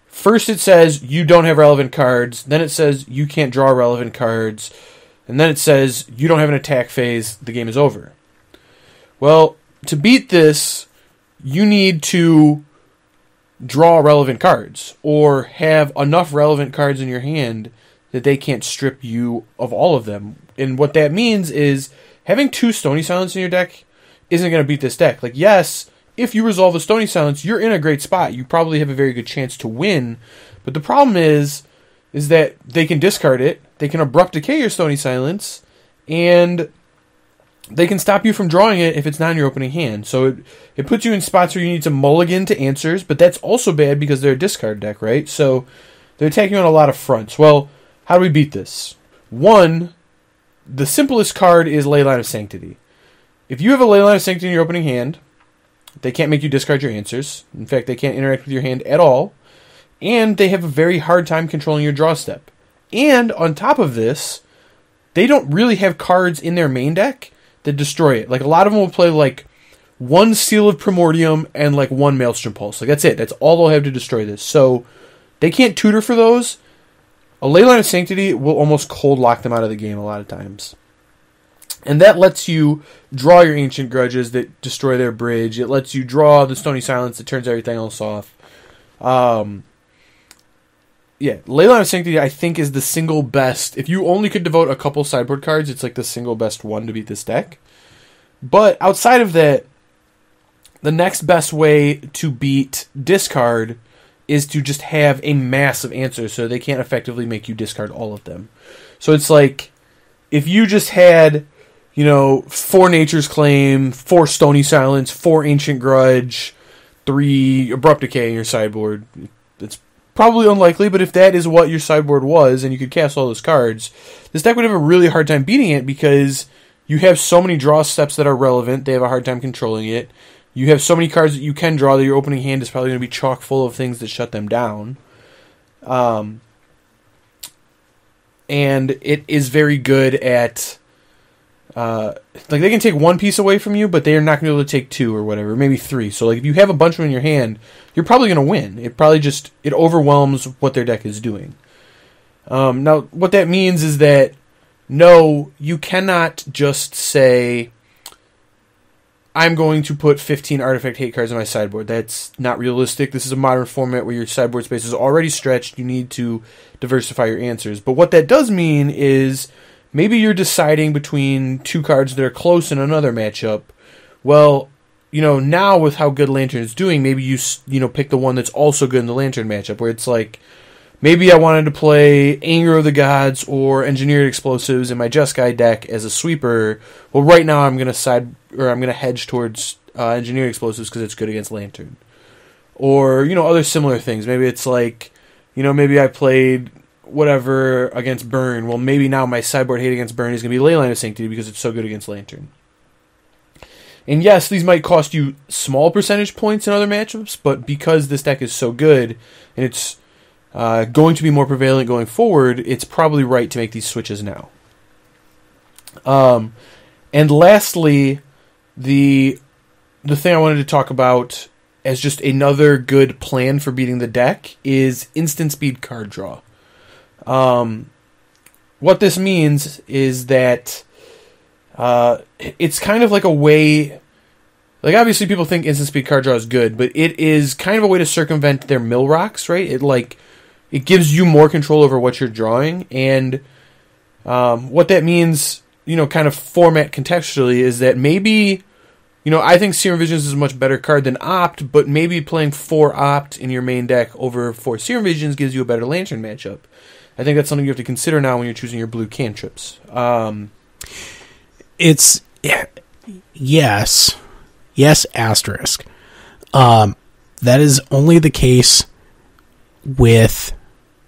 first it says you don't have relevant cards, then it says you can't draw relevant cards, and then it says you don't have an attack phase, the game is over. Well, to beat this, you need to draw relevant cards, or have enough relevant cards in your hand that they can't strip you of all of them. And what that means is having 2 Stony Silence in your deck isn't going to beat this deck. Like, yes, if you resolve the Stony Silence, you're in a great spot. You probably have a very good chance to win. But the problem is that they can discard it, they can Abrupt Decay your Stony Silence, and they can stop you from drawing it if it's not in your opening hand. So it puts you in spots where you need to mulligan to answers, but that's also bad because they're a discard deck, right? So they're attacking you on a lot of fronts. Well, how do we beat this? One, the simplest card is Leyline of Sanctity. If you have a Leyline of Sanctity in your opening hand, they can't make you discard your answers. In fact, they can't interact with your hand at all. And they have a very hard time controlling your draw step. And on top of this, they don't really have cards in their main deck that destroy it. Like, a lot of them will play like 1 Seal of Primordium and like 1 Maelstrom Pulse. Like, that's it. That's all they'll have to destroy this. So they can't tutor for those. A Leyline of Sanctity will almost cold lock them out of the game a lot of times. And that lets you draw your Ancient Grudges that destroy their bridge. It lets you draw the Stony Silence that turns everything else off. Yeah, Leyline of Sanctity, I think, is the single best. If you only could devote a couple sideboard cards, it's like the single best one to beat this deck. But outside of that, the next best way to beat discard is to just have a mass of answers so they can't effectively make you discard all of them. So it's like, if you just had, 4 Nature's Claim, 4 Stony Silence, 4 Ancient Grudge, 3 Abrupt Decay in your sideboard, it's probably unlikely, but if that is what your sideboard was and you could cast all those cards, this deck would have a really hard time beating it because you have so many draw steps that are relevant. They have a hard time controlling it. You have so many cards that you can draw that your opening hand is probably going to be chock full of things that shut them down. And it is very good at... like, they can take 1 piece away from you, but they are not going to be able to take 2 or whatever, maybe 3. So, like, if you have a bunch of them in your hand, you're probably going to win. It probably just, it overwhelms what their deck is doing. Now, what that means is that, no, you cannot just say, I'm going to put 15 Artifact Hate cards in my sideboard. That's not realistic. This is a modern format where your sideboard space is already stretched. You need to diversify your answers. But what that does mean is, maybe you're deciding between 2 cards that are close in another matchup. Well, now with how good Lantern is doing, maybe you pick the one that's also good in the Lantern matchup, where it's like, maybe I wanted to play Anger of the Gods or Engineered Explosives in my Jeskai deck as a sweeper. Well, right now I'm going to hedge towards Engineered Explosives because it's good against Lantern. Or, other similar things. Maybe it's like, maybe I played whatever against Burn. Well, maybe now my sideboard hate against Burn is going to be Leyline of Sanctity because it's so good against Lantern. And yes, these might cost you small percentage points in other matchups, but because this deck is so good and it's going to be more prevalent going forward, it's probably right to make these switches now. And lastly, the thing I wanted to talk about as just another good plan for beating the deck is instant speed card draw. What this means is that it's kind of like a way... Like, obviously people think instant speed card draw is good, but it is kind of a way to circumvent their mill rocks, right? It gives you more control over what you're drawing, and what that means, kind of format contextually, is that maybe, I think Serum Visions is a much better card than Opt, but maybe playing 4 Opt in your main deck over 4 Serum Visions gives you a better Lantern matchup. I think that's something you have to consider now when you're choosing your blue cantrips. It's yes, asterisk. That is only the case with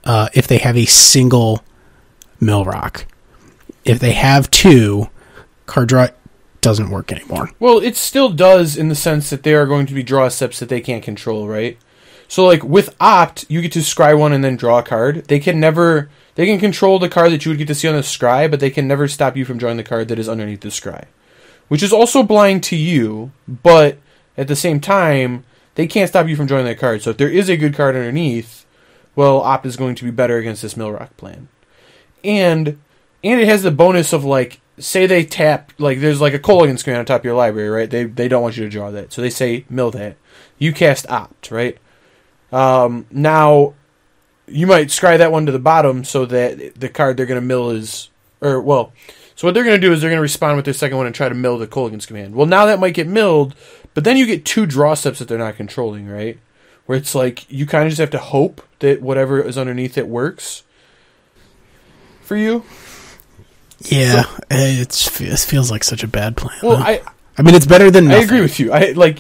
if they have a single mill rock. If they have two, card draw doesn't work anymore. Well, it still does in the sense that they are going to be draw steps that they can't control, right? So, like, with Opt, you get to scry one and then draw a card. They can control the card that you would get to see on the scry, but they can never stop you from drawing the card that is underneath the scry. Which is also blind to you, but at the same time, they can't stop you from drawing that card. So if there is a good card underneath, well, Opt is going to be better against this Millrock plan. And it has the bonus of, like, say they tap, like, there's like a Colligan screen on top of your library, right? They don't want you to draw that. So they say, mill that. You cast Opt, right? Now, you might scry that one to the bottom so that the card they're going to mill is... so what they're going to do is they're going to respond with their second one and try to mill the Colligan's command. Well, now that might get milled, but then you get two draw steps that they're not controlling, right? Where it's like, you kind of just have to hope that whatever is underneath it works for you. Yeah, it feels like such a bad plan. Well, huh? I mean, it's better than nothing. I agree with you.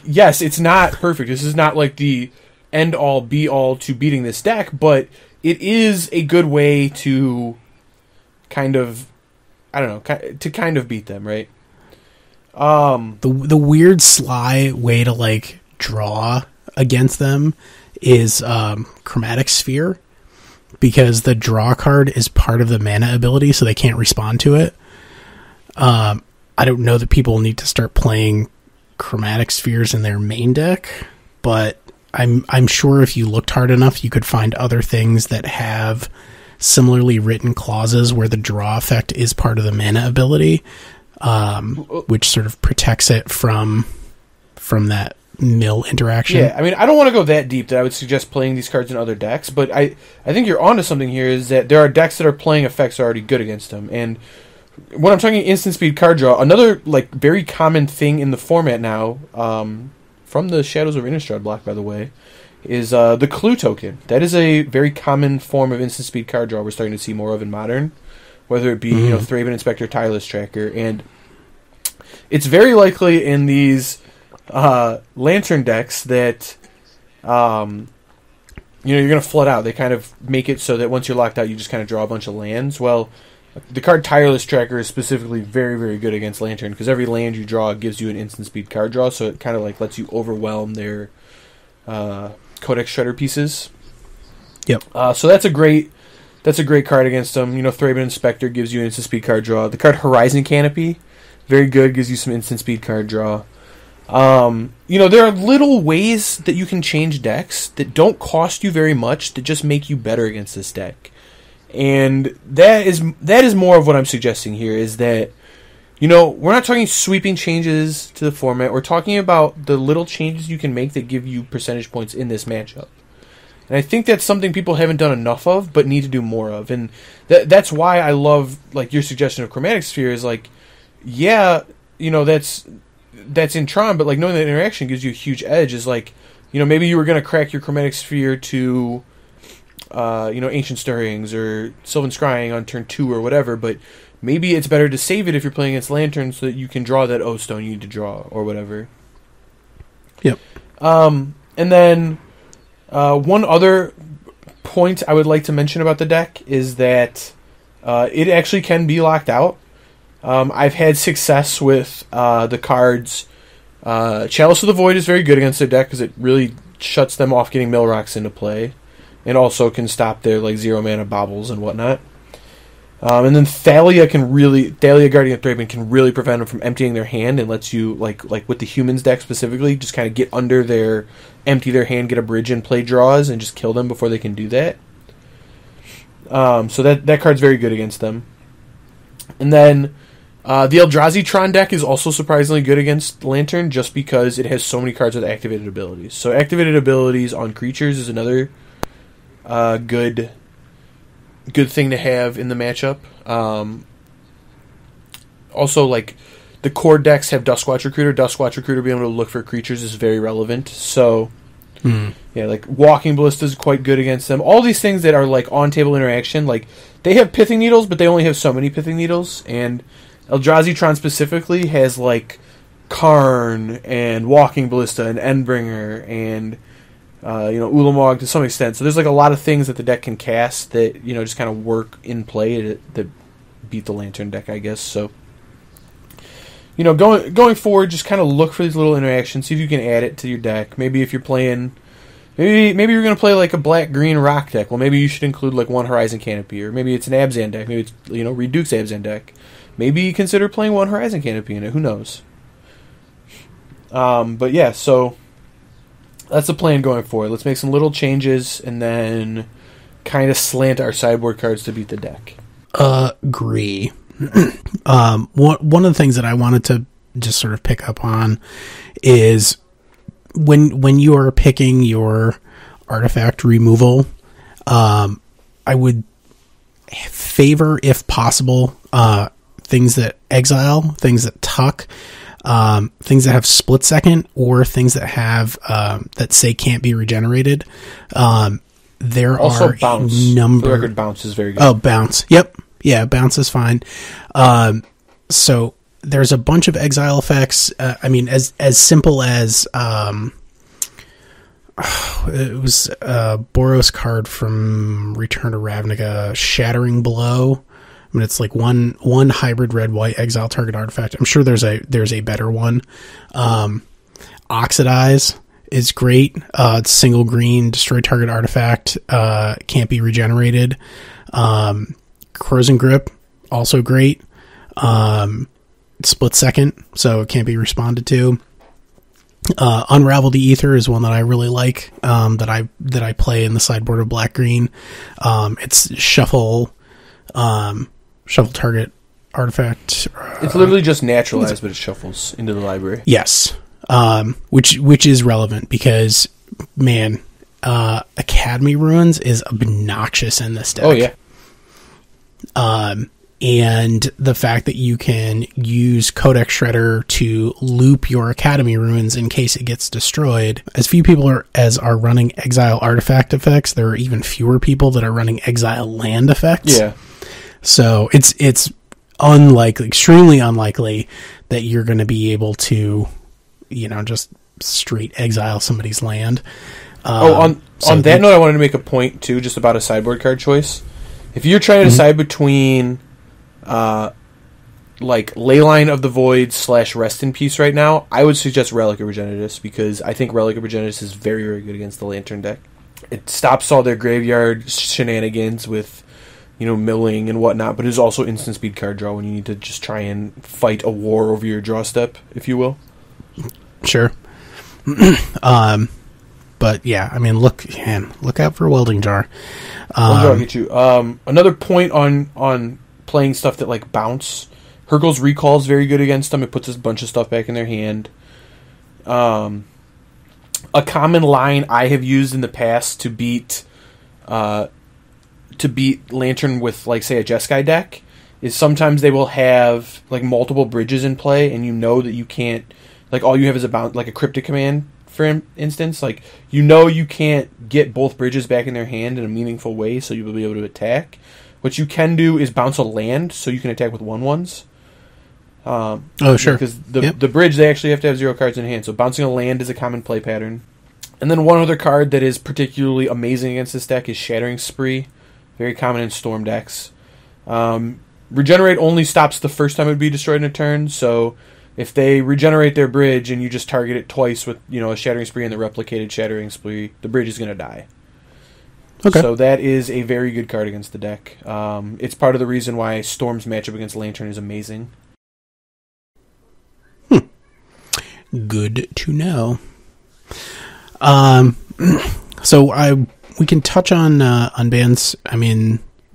Yes, it's not perfect. This is not like the end-all, be-all to beating this deck, but it is a good way to kind of, I don't know, to kind of beat them, right? The weird sly way to, like, draw against them is Chromatic Sphere, because the draw card is part of the mana ability, so they can't respond to it. I don't know that people need to start playing Chromatic Spheres in their main deck, but I'm sure if you looked hard enough, you could find other things that have similarly written clauses where the draw effect is part of the mana ability, which sort of protects it from that mill interaction. Yeah, I mean, I don't want to go that deep that I would suggest playing these cards in other decks, but I think you're onto something here, is that there are decks that are playing effects that are already good against them. And when I'm talking instant speed card draw, another, like, very common thing in the format now, from the Shadows of Innistrad block, by the way, is the Clue token. That is a very common form of instant speed card draw we're starting to see more of in Modern, whether it be Thraben Inspector, Tireless Tracker, and it's very likely in these Lantern decks that you're going to flood out. They kind of make it so that once you're locked out, you just kind of draw a bunch of lands. Well, the card Tireless Tracker is specifically very, very good against Lantern, because every land you draw gives you an instant speed card draw, so it kind of like lets you overwhelm their Codex Shredder pieces. Yep. So that's a great card against them. Thraben Inspector gives you an instant speed card draw. The card Horizon Canopy, very good, gives you some instant speed card draw. There are little ways that you can change decks that don't cost you very much, that just make you better against this deck. And that is more of what I'm suggesting here, is that, we're not talking sweeping changes to the format. We're talking about the little changes you can make that give you percentage points in this matchup. And I think that's something people haven't done enough of, but need to do more of. And that's why I love, like, your suggestion of Chromatic Sphere is, like, yeah, that's in Tron, but, like, knowing that interaction gives you a huge edge. Is like, maybe you were going to crack your Chromatic Sphere to Ancient Stirrings or Sylvan Scrying on turn 2 or whatever, but maybe it's better to save it if you're playing against Lantern so that you can draw that O-Stone you need to draw or whatever. Yep. And then one other point I would like to mention about the deck is that it actually can be locked out. I've had success with the cards. Chalice of the Void is very good against their deck because it really shuts them off getting Mill Rocks into play, and also can stop their, like, 0-mana baubles and whatnot. And then Thalia Guardian of Thraben can really prevent them from emptying their hand, and lets you, like with the Humans deck specifically, just kind of get under empty their hand, get a bridge and play draws, and just kill them before they can do that. So that card's very good against them. And then the Eldrazi Tron deck is also surprisingly good against Lantern, just because it has so many cards with activated abilities. So activated abilities on creatures is another good thing to have in the matchup. Also, like, the core decks have Duskwatch Recruiter. Duskwatch Recruiter being able to look for creatures is very relevant. So, yeah, like, Walking Ballista is quite good against them. All these things that are, like, on-table interaction, like, they have Pithing Needles, but they only have so many Pithing Needles, and Eldrazi Tron specifically has like Karn and Walking Ballista and Endbringer and Ulamog to some extent. So there's like a lot of things that the deck can cast that just kind of work in play that beat the Lantern deck, I guess. So going forward, just kind of look for these little interactions, see if you can add it to your deck. Maybe if you're playing, maybe you're going to play like a black-green rock deck. Well, maybe you should include like one Horizon Canopy, or maybe it's an Abzan deck. Maybe it's Reed Duke's Abzan deck. Maybe consider playing one Horizon Canopy in it. Who knows? But yeah, so that's the plan going forward. Let's make some little changes and then kind of slant our sideboard cards to beat the deck. Agree. One of the things that I wanted to just sort of pick up on is when you are picking your artifact removal, I would favor, if possible, things that exile, things that tuck, things that have split second, or things that have that say can't be regenerated. There also are bounce. A number. For the record, bounce is very good. Oh, bounce. Yep. Yeah, bounce is fine. So there's a bunch of exile effects. As simple as it was a Boros card from Return to Ravnica, Shattering Blow. It's like one hybrid red-white exile target artifact. I'm sure there's a better one. Oxidize is great. It's single green, destroy target artifact, can't be regenerated. Corrosion Grip, also great. Split second, so it can't be responded to. Unravel the Ether is one that I really like, that I play in the sideboard of black green. It's shuffle target artifact. It's literally just naturalized, but it shuffles into the library. Yes, which is relevant because, man, Academy Ruins is obnoxious in this deck. Oh yeah. And the fact that you can use Codex Shredder to loop your Academy Ruins in case it gets destroyed. As few people are running exile artifact effects, there are even fewer people that are running exile land effects. Yeah. So it's extremely unlikely that you're going to be able to, just straight exile somebody's land. On that note, I wanted to make a point too, just about a sideboard card choice. If you're trying to decide between, Leyline of the Void / Rest in Peace right now, I would suggest Relic of Regenitus, because I think Relic of Regenitus is very, very good against the Lantern deck. It stops all their graveyard shenanigans with, milling and whatnot, but it is also instant speed card draw when you need to just try and fight a war over your draw step, if you will. Sure. But yeah, look out for Welding Jar. I'll get you. Another point on playing stuff that like bounce. Hurkyl's Recall is very good against them. It puts a bunch of stuff back in their hand. A common line I have used in the past to beat Lantern with, like, say, a Jeskai deck is sometimes they will have like multiple bridges in play, and that you can't, like, all you have is like a Cryptic Command, for instance. Like, you can't get both bridges back in their hand in a meaningful way, so you will be able to attack. What you can do is bounce a land, so you can attack with 1/1s. Sure. Because the bridge, they actually have to have 0 cards in hand, so bouncing a land is a common play pattern. And then one other card that is particularly amazing against this deck is Shattering Spree. Very common in Storm decks. Regenerate only stops the first time it would be destroyed in a turn, so if they regenerate their bridge and you just target it twice with, a Shattering Spree and the replicated Shattering Spree, the bridge is going to die. Okay. So that is a very good card against the deck. It's part of the reason why Storm's matchup against Lantern is amazing. Good to know. So we can touch on unbans.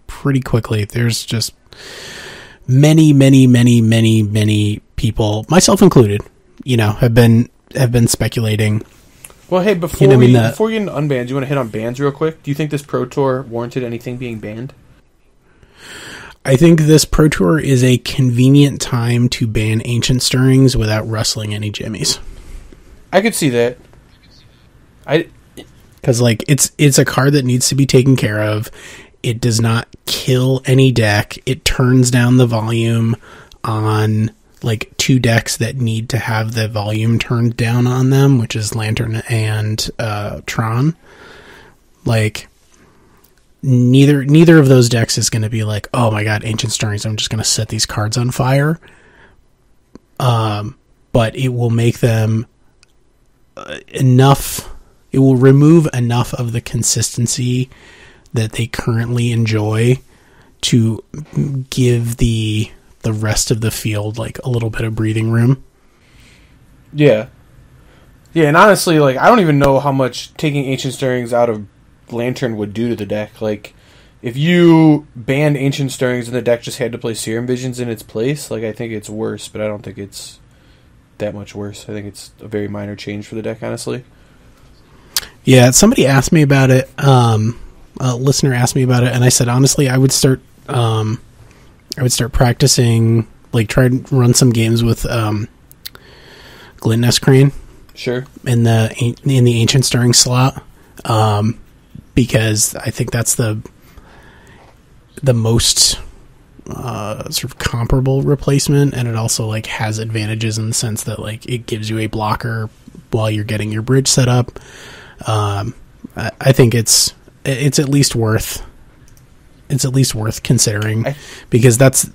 Pretty quickly. There's just many people, myself included, have been speculating. Well, hey, before we get into unbans, you want to hit on bans real quick? Do you think this Pro Tour warranted anything being banned? I think this Pro Tour is a convenient time to ban Ancient Stirrings without rustling any jimmies. I could see that. Because it's a card that needs to be taken care of. It does not kill any deck. It turns down the volume. on like 2 decks that need to have the volume turned down on them, which is Lantern and Tron. Like, neither of those decks is going to be like, oh my god, Ancient Stirrings, I'm just going to set these cards on fire. But it will make them enough. It will remove enough of the consistency that they currently enjoy to give the rest of the field like a little bit of breathing room. Yeah. Yeah, and honestly, like, I don't even know how much taking Ancient Stirrings out of Lantern would do to the deck. Like, if you banned Ancient Stirrings and the deck just had to play Serum Visions in its place, like, I think it's worse, but I don't think it's that much worse. I think it's a very minor change for the deck, honestly. Yeah, somebody asked me about it. A listener asked me about it, and I said, honestly, I would start practicing, like, try to run some games with Glint Crane. Sure. In the Ancient Stirring slot, because I think that's the most sort of comparable replacement, and it also like has advantages in the sense that like it gives you a blocker while you're getting your bridge set up. I think it's at least worth considering, because that's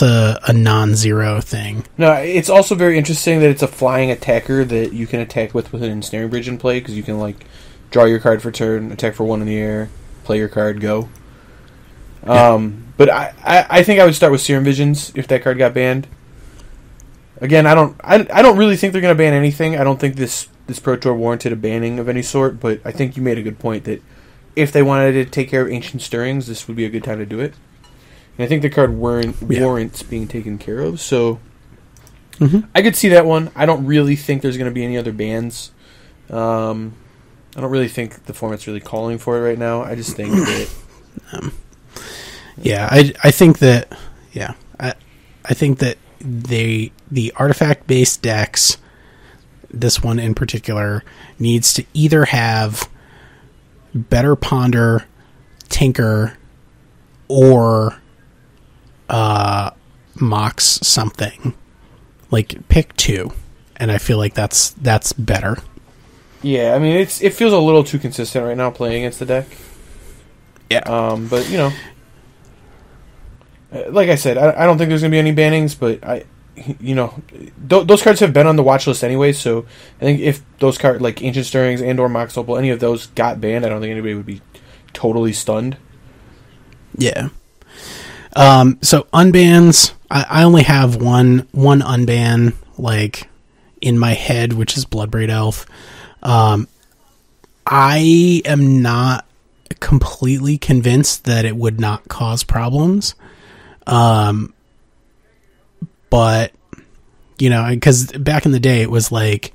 a non-zero thing. No, it's also very interesting that it's a flying attacker that you can attack with an ensnaring bridge in play, because you can like draw your card for turn, attack for 1 in the air, play your card, go. Yeah. But I think I would start with Serum Visions if that card got banned. Again, I don't really think they're going to ban anything. I don't think this Pro Tour warranted a banning of any sort, but I think you made a good point that if they wanted to take care of Ancient Stirrings, this would be a good time to do it. And I think the card warrants being taken care of, so I could see that one. I don't really think there's going to be any other bans. I don't really think the format's really calling for it right now. I just think that... I think that... Yeah. I think that the artifact-based decks, this one in particular, needs to either have better Ponder, Tinker, or Mox something. Like, pick 2. And I feel like that's better. Yeah, I mean, it feels a little too consistent right now playing against the deck. Yeah. But, you know, like I said, I don't think there's going to be any bannings, but those cards have been on the watch list anyway, so I think if those cards, like Ancient Stirrings and or Mox Opal, any of those got banned, I don't think anybody would be totally stunned. Yeah. So unbans, I only have one unban, like, in my head, which is Bloodbraid Elf. I am not completely convinced that it would not cause problems. But, because back in the day it was like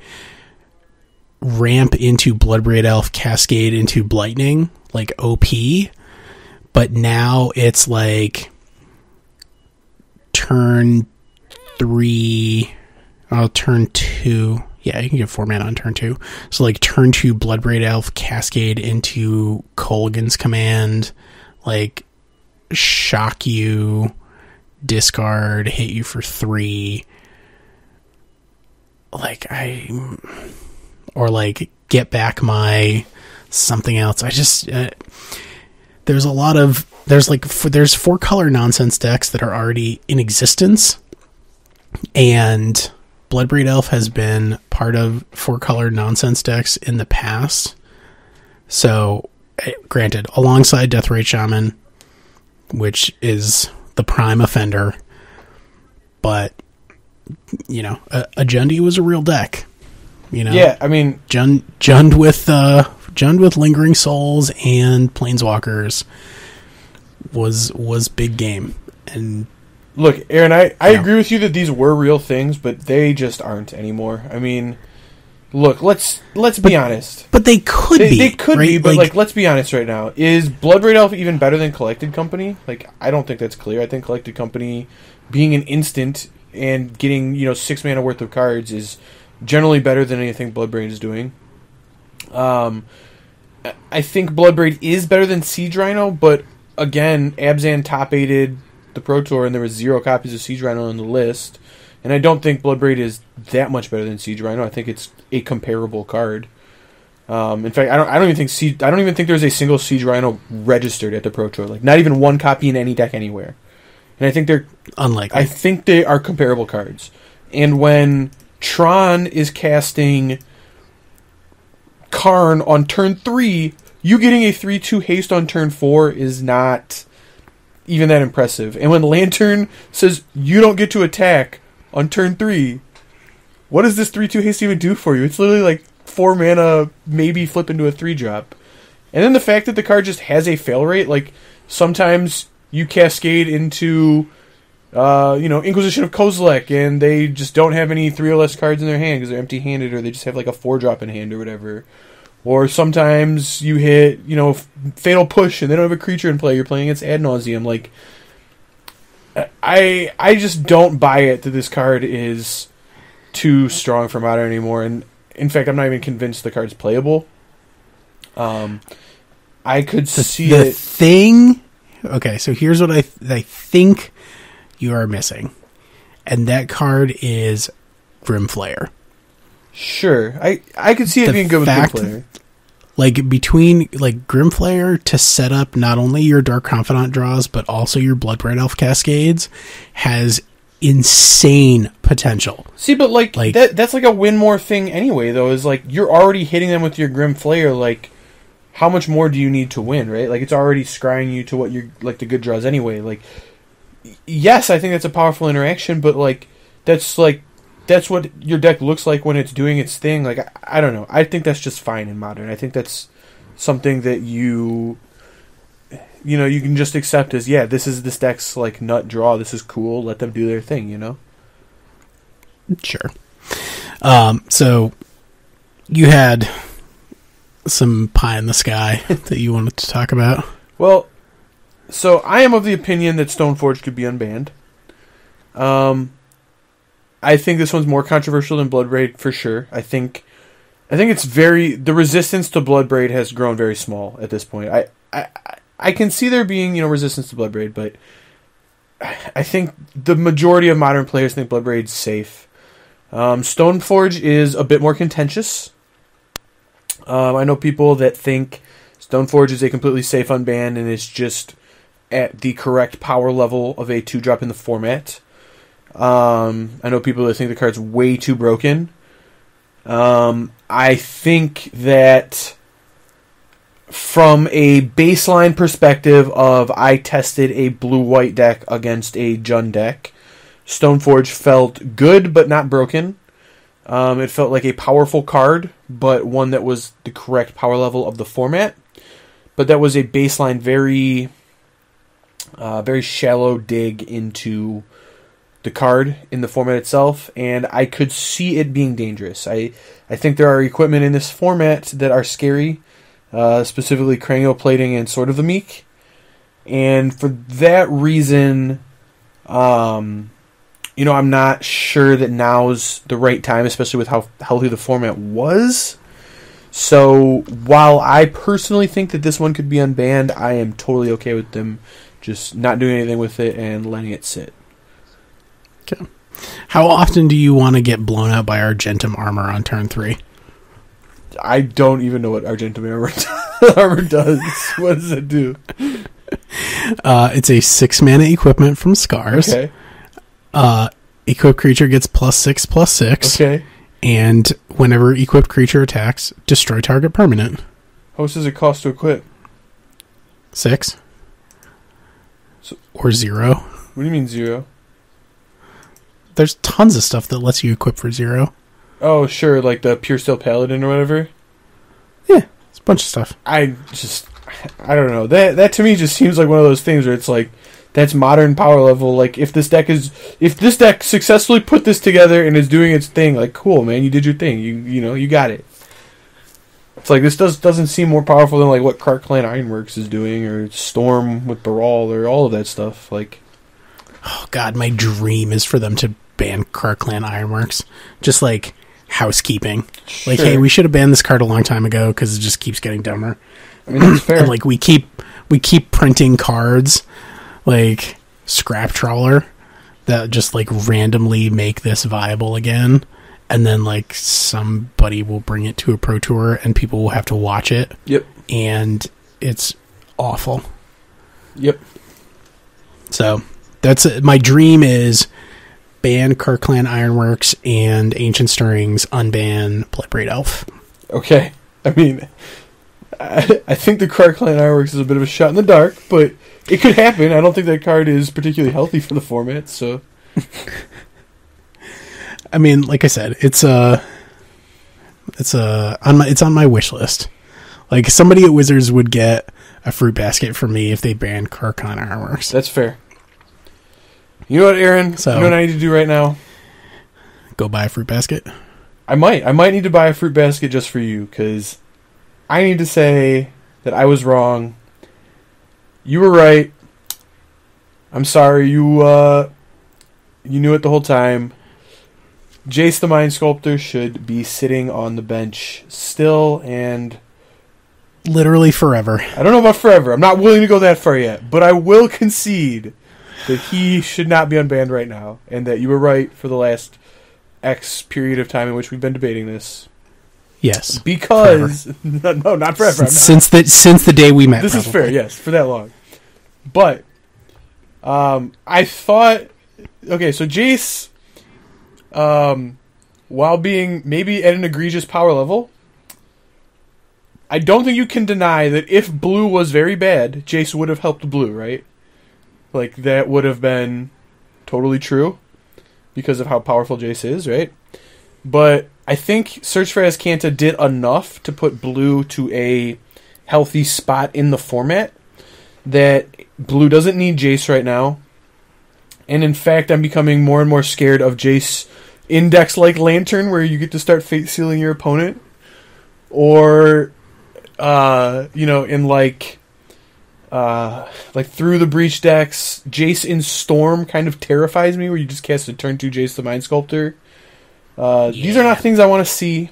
ramp into Bloodbraid Elf, cascade into Blightning, like OP. But now it's like turn 2. Yeah, you can get 4 mana on turn 2. So like turn 2 Bloodbraid Elf, cascade into Kolaghan's Command, like shock you, discard, hit you for 3. Or get back my something else. I just there's 4-color nonsense decks that are already in existence, and Bloodbraid Elf has been part of 4-color nonsense decks in the past. So, granted, alongside Deathrite Shaman, which is the prime offender, but Ajundi was a real deck. Yeah, I mean, Jund with Lingering Souls and Planeswalkers was big game. And look, Aaron, I agree with you that these were real things, but they just aren't anymore. I mean, look, let's be honest. But they could be. They could right? be, but let's be honest right now. Is Bloodbraid Elf even better than Collected Company? I don't think that's clear. I think Collected Company being an instant and getting 6 mana worth of cards is generally better than anything Bloodbraid is doing. I think Bloodbraid is better than Siege Rhino, but again, Abzan top-aided the Pro Tour and there was 0 copies of Siege Rhino on the list. And I don't think Bloodbraid is that much better than Siege Rhino. I think it's a comparable card. In fact, I don't even think there's a single Siege Rhino registered at the Pro Tour. Like, not even one copy in any deck anywhere. And I think they're unlikely. I think they are comparable cards. And when Tron is casting Karn on turn 3, you getting a 3/2 haste on turn 4 is not even that impressive. And when Lantern says you don't get to attack on turn 3, what does this 3/2 haste even do for you? It's literally like 4 mana, maybe flip into a 3-drop. And then the fact that the card just has a fail rate, like sometimes you cascade into, Inquisition of Kozilek, and they just don't have any 3 or less cards in their hand because they're empty-handed, or they just have like a 4-drop in hand or whatever. Or sometimes you hit, Fatal Push, and they don't have a creature in play. You're playing against Ad Nauseam. Like, I just don't buy it that this card is too strong for Modern anymore. And in fact, I'm not even convinced the card's playable. I could see the it. Thing. Okay, so here's what I think you are missing, and that card is Grimflayer. Sure, I could see it being good with Grimflayer. Like, between Grimflayer to set up not only your Dark Confidant draws but also your Bloodbraid Elf cascades has insane potential. See, but that's like a win more thing anyway. Though, is like you're already hitting them with your Grimflayer. Like, how much more do you need to win, right? Like, it's already scrying you to what you're, like, the good draws anyway. Like, yes, I think that's a powerful interaction, but, like, that's what your deck looks like when it's doing its thing. Like, I don't know. I think that's just fine in Modern. I think that's something that you can just accept as, yeah, this deck's, like, nut draw. This is cool. Let them do their thing, Sure. So, you had some pie in the sky that you wanted to talk about. Well, so I am of the opinion that Stoneforge could be unbanned. I think this one's more controversial than Bloodbraid for sure. I think it's the resistance to Bloodbraid has grown very small at this point. I can see there being, resistance to Bloodbraid, but I think the majority of Modern players think Bloodbraid's safe. Stoneforge is a bit more contentious. I know people that think Stoneforge is a completely safe unban and is just at the correct power level of a 2-drop in the format. I know people that think the card's way too broken. I think that from a baseline perspective of I tested a blue-white deck against a Jund deck, Stoneforge felt good but not broken. It felt like a powerful card, but one that was the correct power level of the format. But that was a baseline, very shallow dig into the card in the format itself, and I could see it being dangerous. I think there are equipment in this format that are scary, specifically Cranioplating and Sword of the Meek. And for that reason, I'm not sure that now's the right time, especially with how healthy the format was. So, while I personally think that this one could be unbanned, I am totally okay with them just not doing anything with it and letting it sit. Okay. How often do you want to get blown out by Argentum Armor on turn 3? I don't even know what Argentum Armor does. What does it do? It's a 6-mana equipment from Scars. Okay. Equipped creature gets +6/+6. Okay. And whenever equipped creature attacks, destroy target permanent. How much does it cost to equip? 6. Or 0. What do you mean 0? There's tons of stuff that lets you equip for 0. Oh, sure, like the Pure Steel Paladin or whatever? Yeah, it's a bunch of stuff. I don't know. That to me just seems like one of those things where it's like, that's Modern power level. Like, if this deck successfully put this together and is doing its thing, like, cool, man, you did your thing. You got it. It's like, this doesn't seem more powerful than, like, what Kark Clan Ironworks is doing, or Storm with Baral, or all of that stuff. Like, oh god, my dream is for them to ban Kark Clan Ironworks. Just like housekeeping. sure. Like, hey, we should have banned this card a long time ago because it just keeps getting dumber. I mean, that's fair. And like we keep printing cards. Like, scrap trawler that just like randomly make this viable again, and then like somebody will bring it to a pro tour and people will have to watch it. Yep. And it's awful. Yep. So that's my dream is ban Kirkland Ironworks and Ancient Stirrings, unban Bloodbraid Elf. Okay. I mean, I think the Kirkland Ironworks is a bit of a shot in the dark, but it could happen. I don't think that card is particularly healthy for the format, so. I mean, like I said, it's on my wish list. Like somebody at Wizards would get a fruit basket for me if they banned Kirkland Ironworks. That's fair. You know what, Aaron? So, you know what I need to do right now? Go buy a fruit basket. I might need to buy a fruit basket just for you, because I need to say that I was wrong. You were right. I'm sorry. You knew it the whole time. Jace the Mind Sculptor should be sitting on the bench still and... literally forever. I don't know about forever. I'm not willing to go that far yet, but I will concede that he should not be unbanned right now, and that you were right for the last X period of time in which we've been debating this. Yes. Because... no, not forever. Since the day we met. This probably is fair, yes, for that long. But, I thought... Okay, so Jace, while being maybe at an egregious power level, I don't think you can deny that if blue was very bad, Jace would have helped blue, right? Like, that would have been totally true because of how powerful Jace is, right? But I think Search for Azcanta did enough to put blue to a healthy spot in the format that blue doesn't need Jace right now. And in fact, I'm becoming more and more scared of Jace index like Lantern, where you get to start fate sealing your opponent. Or, in like Through the Breach decks, Jace in Storm kind of terrifies me, where you just cast a turn 2 Jace the Mind Sculptor. These are not things I want to see.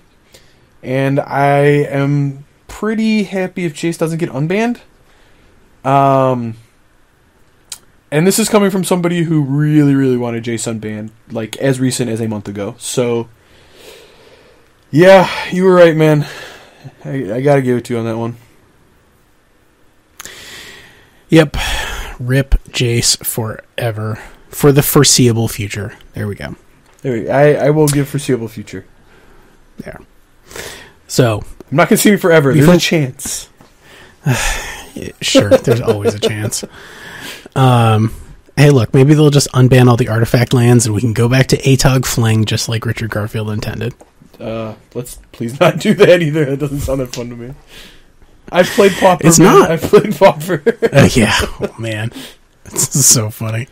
And I am pretty happy if Jace doesn't get unbanned. And this is coming from somebody who really, really wanted Jace unbanned, like, as recent as a month ago. So, yeah, you were right, man. I gotta give it to you on that one. Yep. Rip Jace forever. For the foreseeable future. There we go. I will give foreseeable future. There. So. I'm not conceding forever. There's a chance. Sure, there's always a chance. Hey, look, maybe they'll just unban all the artifact lands and we can go back to Atog Fling just like Richard Garfield intended. Let's please not do that either. That doesn't sound that fun to me. I've played Pauper. It's not. I've played Pauper. Yeah, oh, man. It's so funny.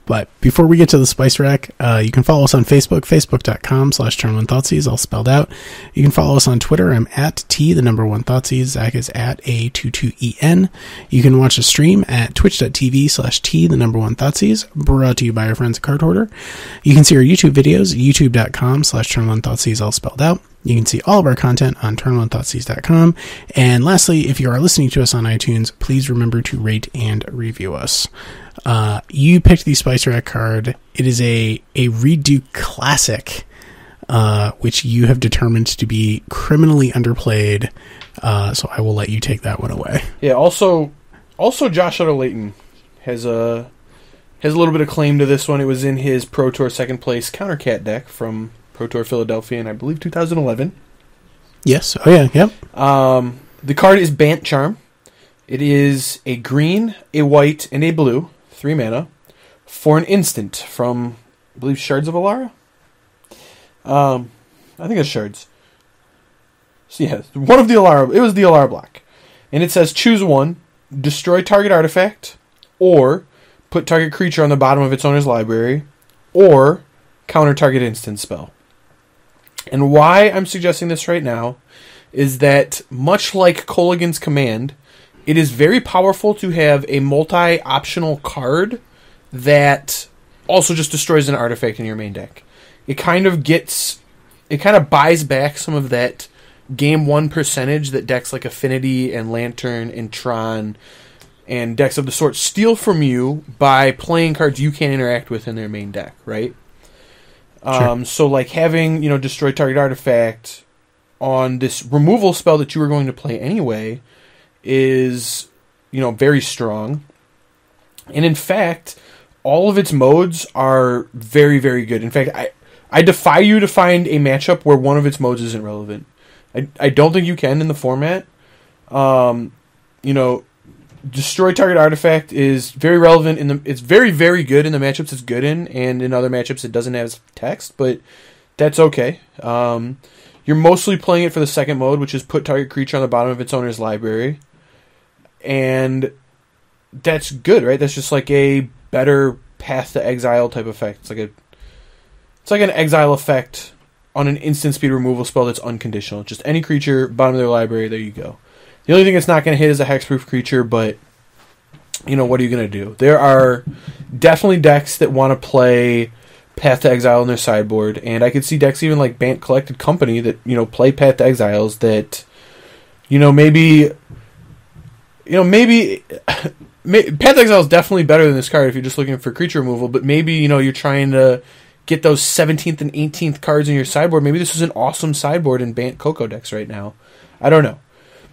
But before we get to the Spice Rack, you can follow us on Facebook, facebook.com/Turn1Thoughtseize, all spelled out. You can follow us on Twitter. I'm at T1Thoughtseize. Zach is at A22EN. You can watch the stream at twitch.tv/T1Thoughtseize, brought to you by our friends at Card Hoarder. You can see our YouTube videos, youtube.com/Turn1Thoughtseize, all spelled out. You can see all of our content on turn1thoughtseize.com. And lastly, if you are listening to us on iTunes, please remember to rate and review us. You picked the Spice Rack card. It is a redo classic, which you have determined to be criminally underplayed. So I will let you take that one away. Yeah. Also, Josh Otto Layton has a little bit of claim to this one. It was in his Pro Tour second place Countercat deck from Pro Tour Philadelphia in, I believe, 2011. Yes. Oh yeah. Yep. The card is Bant Charm. It is a green, a white, and a blue. 3 mana for an instant from, I believe, Shards of Alara? I think it's Shards. So yeah, one of the Alara. It was the Alara block. And it says choose one, destroy target artifact, or put target creature on the bottom of its owner's library, or counter target instant spell. And why I'm suggesting this right now is that, much like Colligan's Command, it is very powerful to have a multi-optional card that also just destroys an artifact in your main deck. It kind of buys back some of that game 1 percentage that decks like Affinity and Lantern and Tron and decks of the sort steal from you by playing cards you can't interact with in their main deck, right? Sure. So like having, destroy target artifact on this removal spell that you were going to play anyway is, very strong. And in fact, all of its modes are very, very good. In fact, I defy you to find a matchup where one of its modes isn't relevant. I don't think you can in the format. Destroy target artifact is very relevant it's very, very good in the matchups it's good in, and in other matchups it doesn't have text, but that's okay. You're mostly playing it for the second mode, which is put target creature on the bottom of its owner's library. And that's good, right? That's just like a better path to exile type effect. It's like an exile effect on an instant speed removal spell that's unconditional. Just any creature, bottom of their library, there you go. The only thing it's not going to hit is a hexproof creature, but, what are you going to do? There are definitely decks that want to play Path to Exile in their sideboard, and I could see decks even like Bant Collected Company that, play Path to Exiles that, maybe Path to Exile is definitely better than this card if you're just looking for creature removal, but maybe, you're trying to get those 17th and 18th cards in your sideboard. Maybe this is an awesome sideboard in Bant Coco decks right now. I don't know.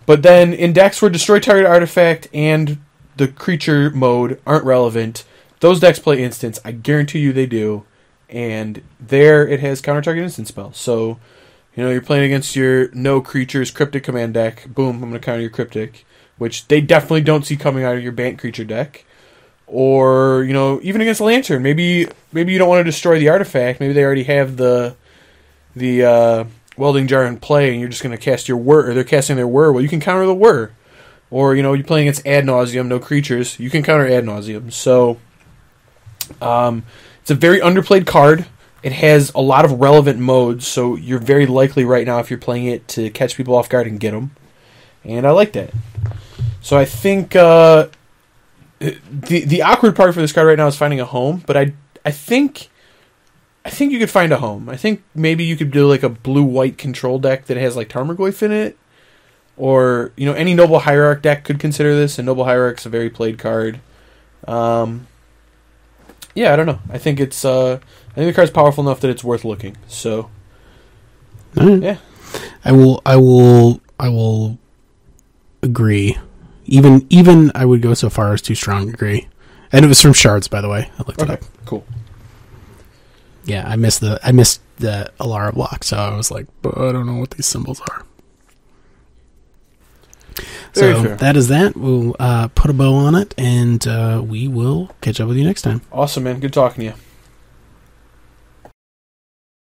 But then in decks where destroy target artifact and the creature mode aren't relevant, those decks play instants. I guarantee you they do. And there it has counter target instant spells. So, you're playing against your no creatures cryptic command deck. Boom, I'm going to counter your cryptic, which they definitely don't see coming out of your Bant creature deck. Or, even against Lantern. Maybe you don't want to destroy the artifact. Maybe they already have the Welding Jar in play, and you're just going to cast your Whir, or they're casting their Whir. Well, you can counter the Whir. Or, you're playing against Ad Nauseam, no creatures. You can counter Ad Nauseam. So, it's a very underplayed card. It has a lot of relevant modes, so you're very likely right now, if you're playing it, to catch people off guard and get them. And I like that. So I think the awkward part for this card right now is finding a home, but I think you could find a home. I think maybe you could do like a blue-white control deck that has like Tarmogoyf in it. Or, any Noble Hierarch deck could consider this, and Noble Hierarch's a very played card. Yeah, I don't know. I think I think the card's powerful enough that it's worth looking. So, right. Yeah. I will agree. Even I would go so far as to strong agree. And it was from Shards, by the way. I looked it up. Cool. Yeah, I missed the Alara block, so I was like, but I don't know what these symbols are. Very so fair. That is that. We'll put a bow on it, and we will catch up with you next time. Awesome, man. Good talking to you.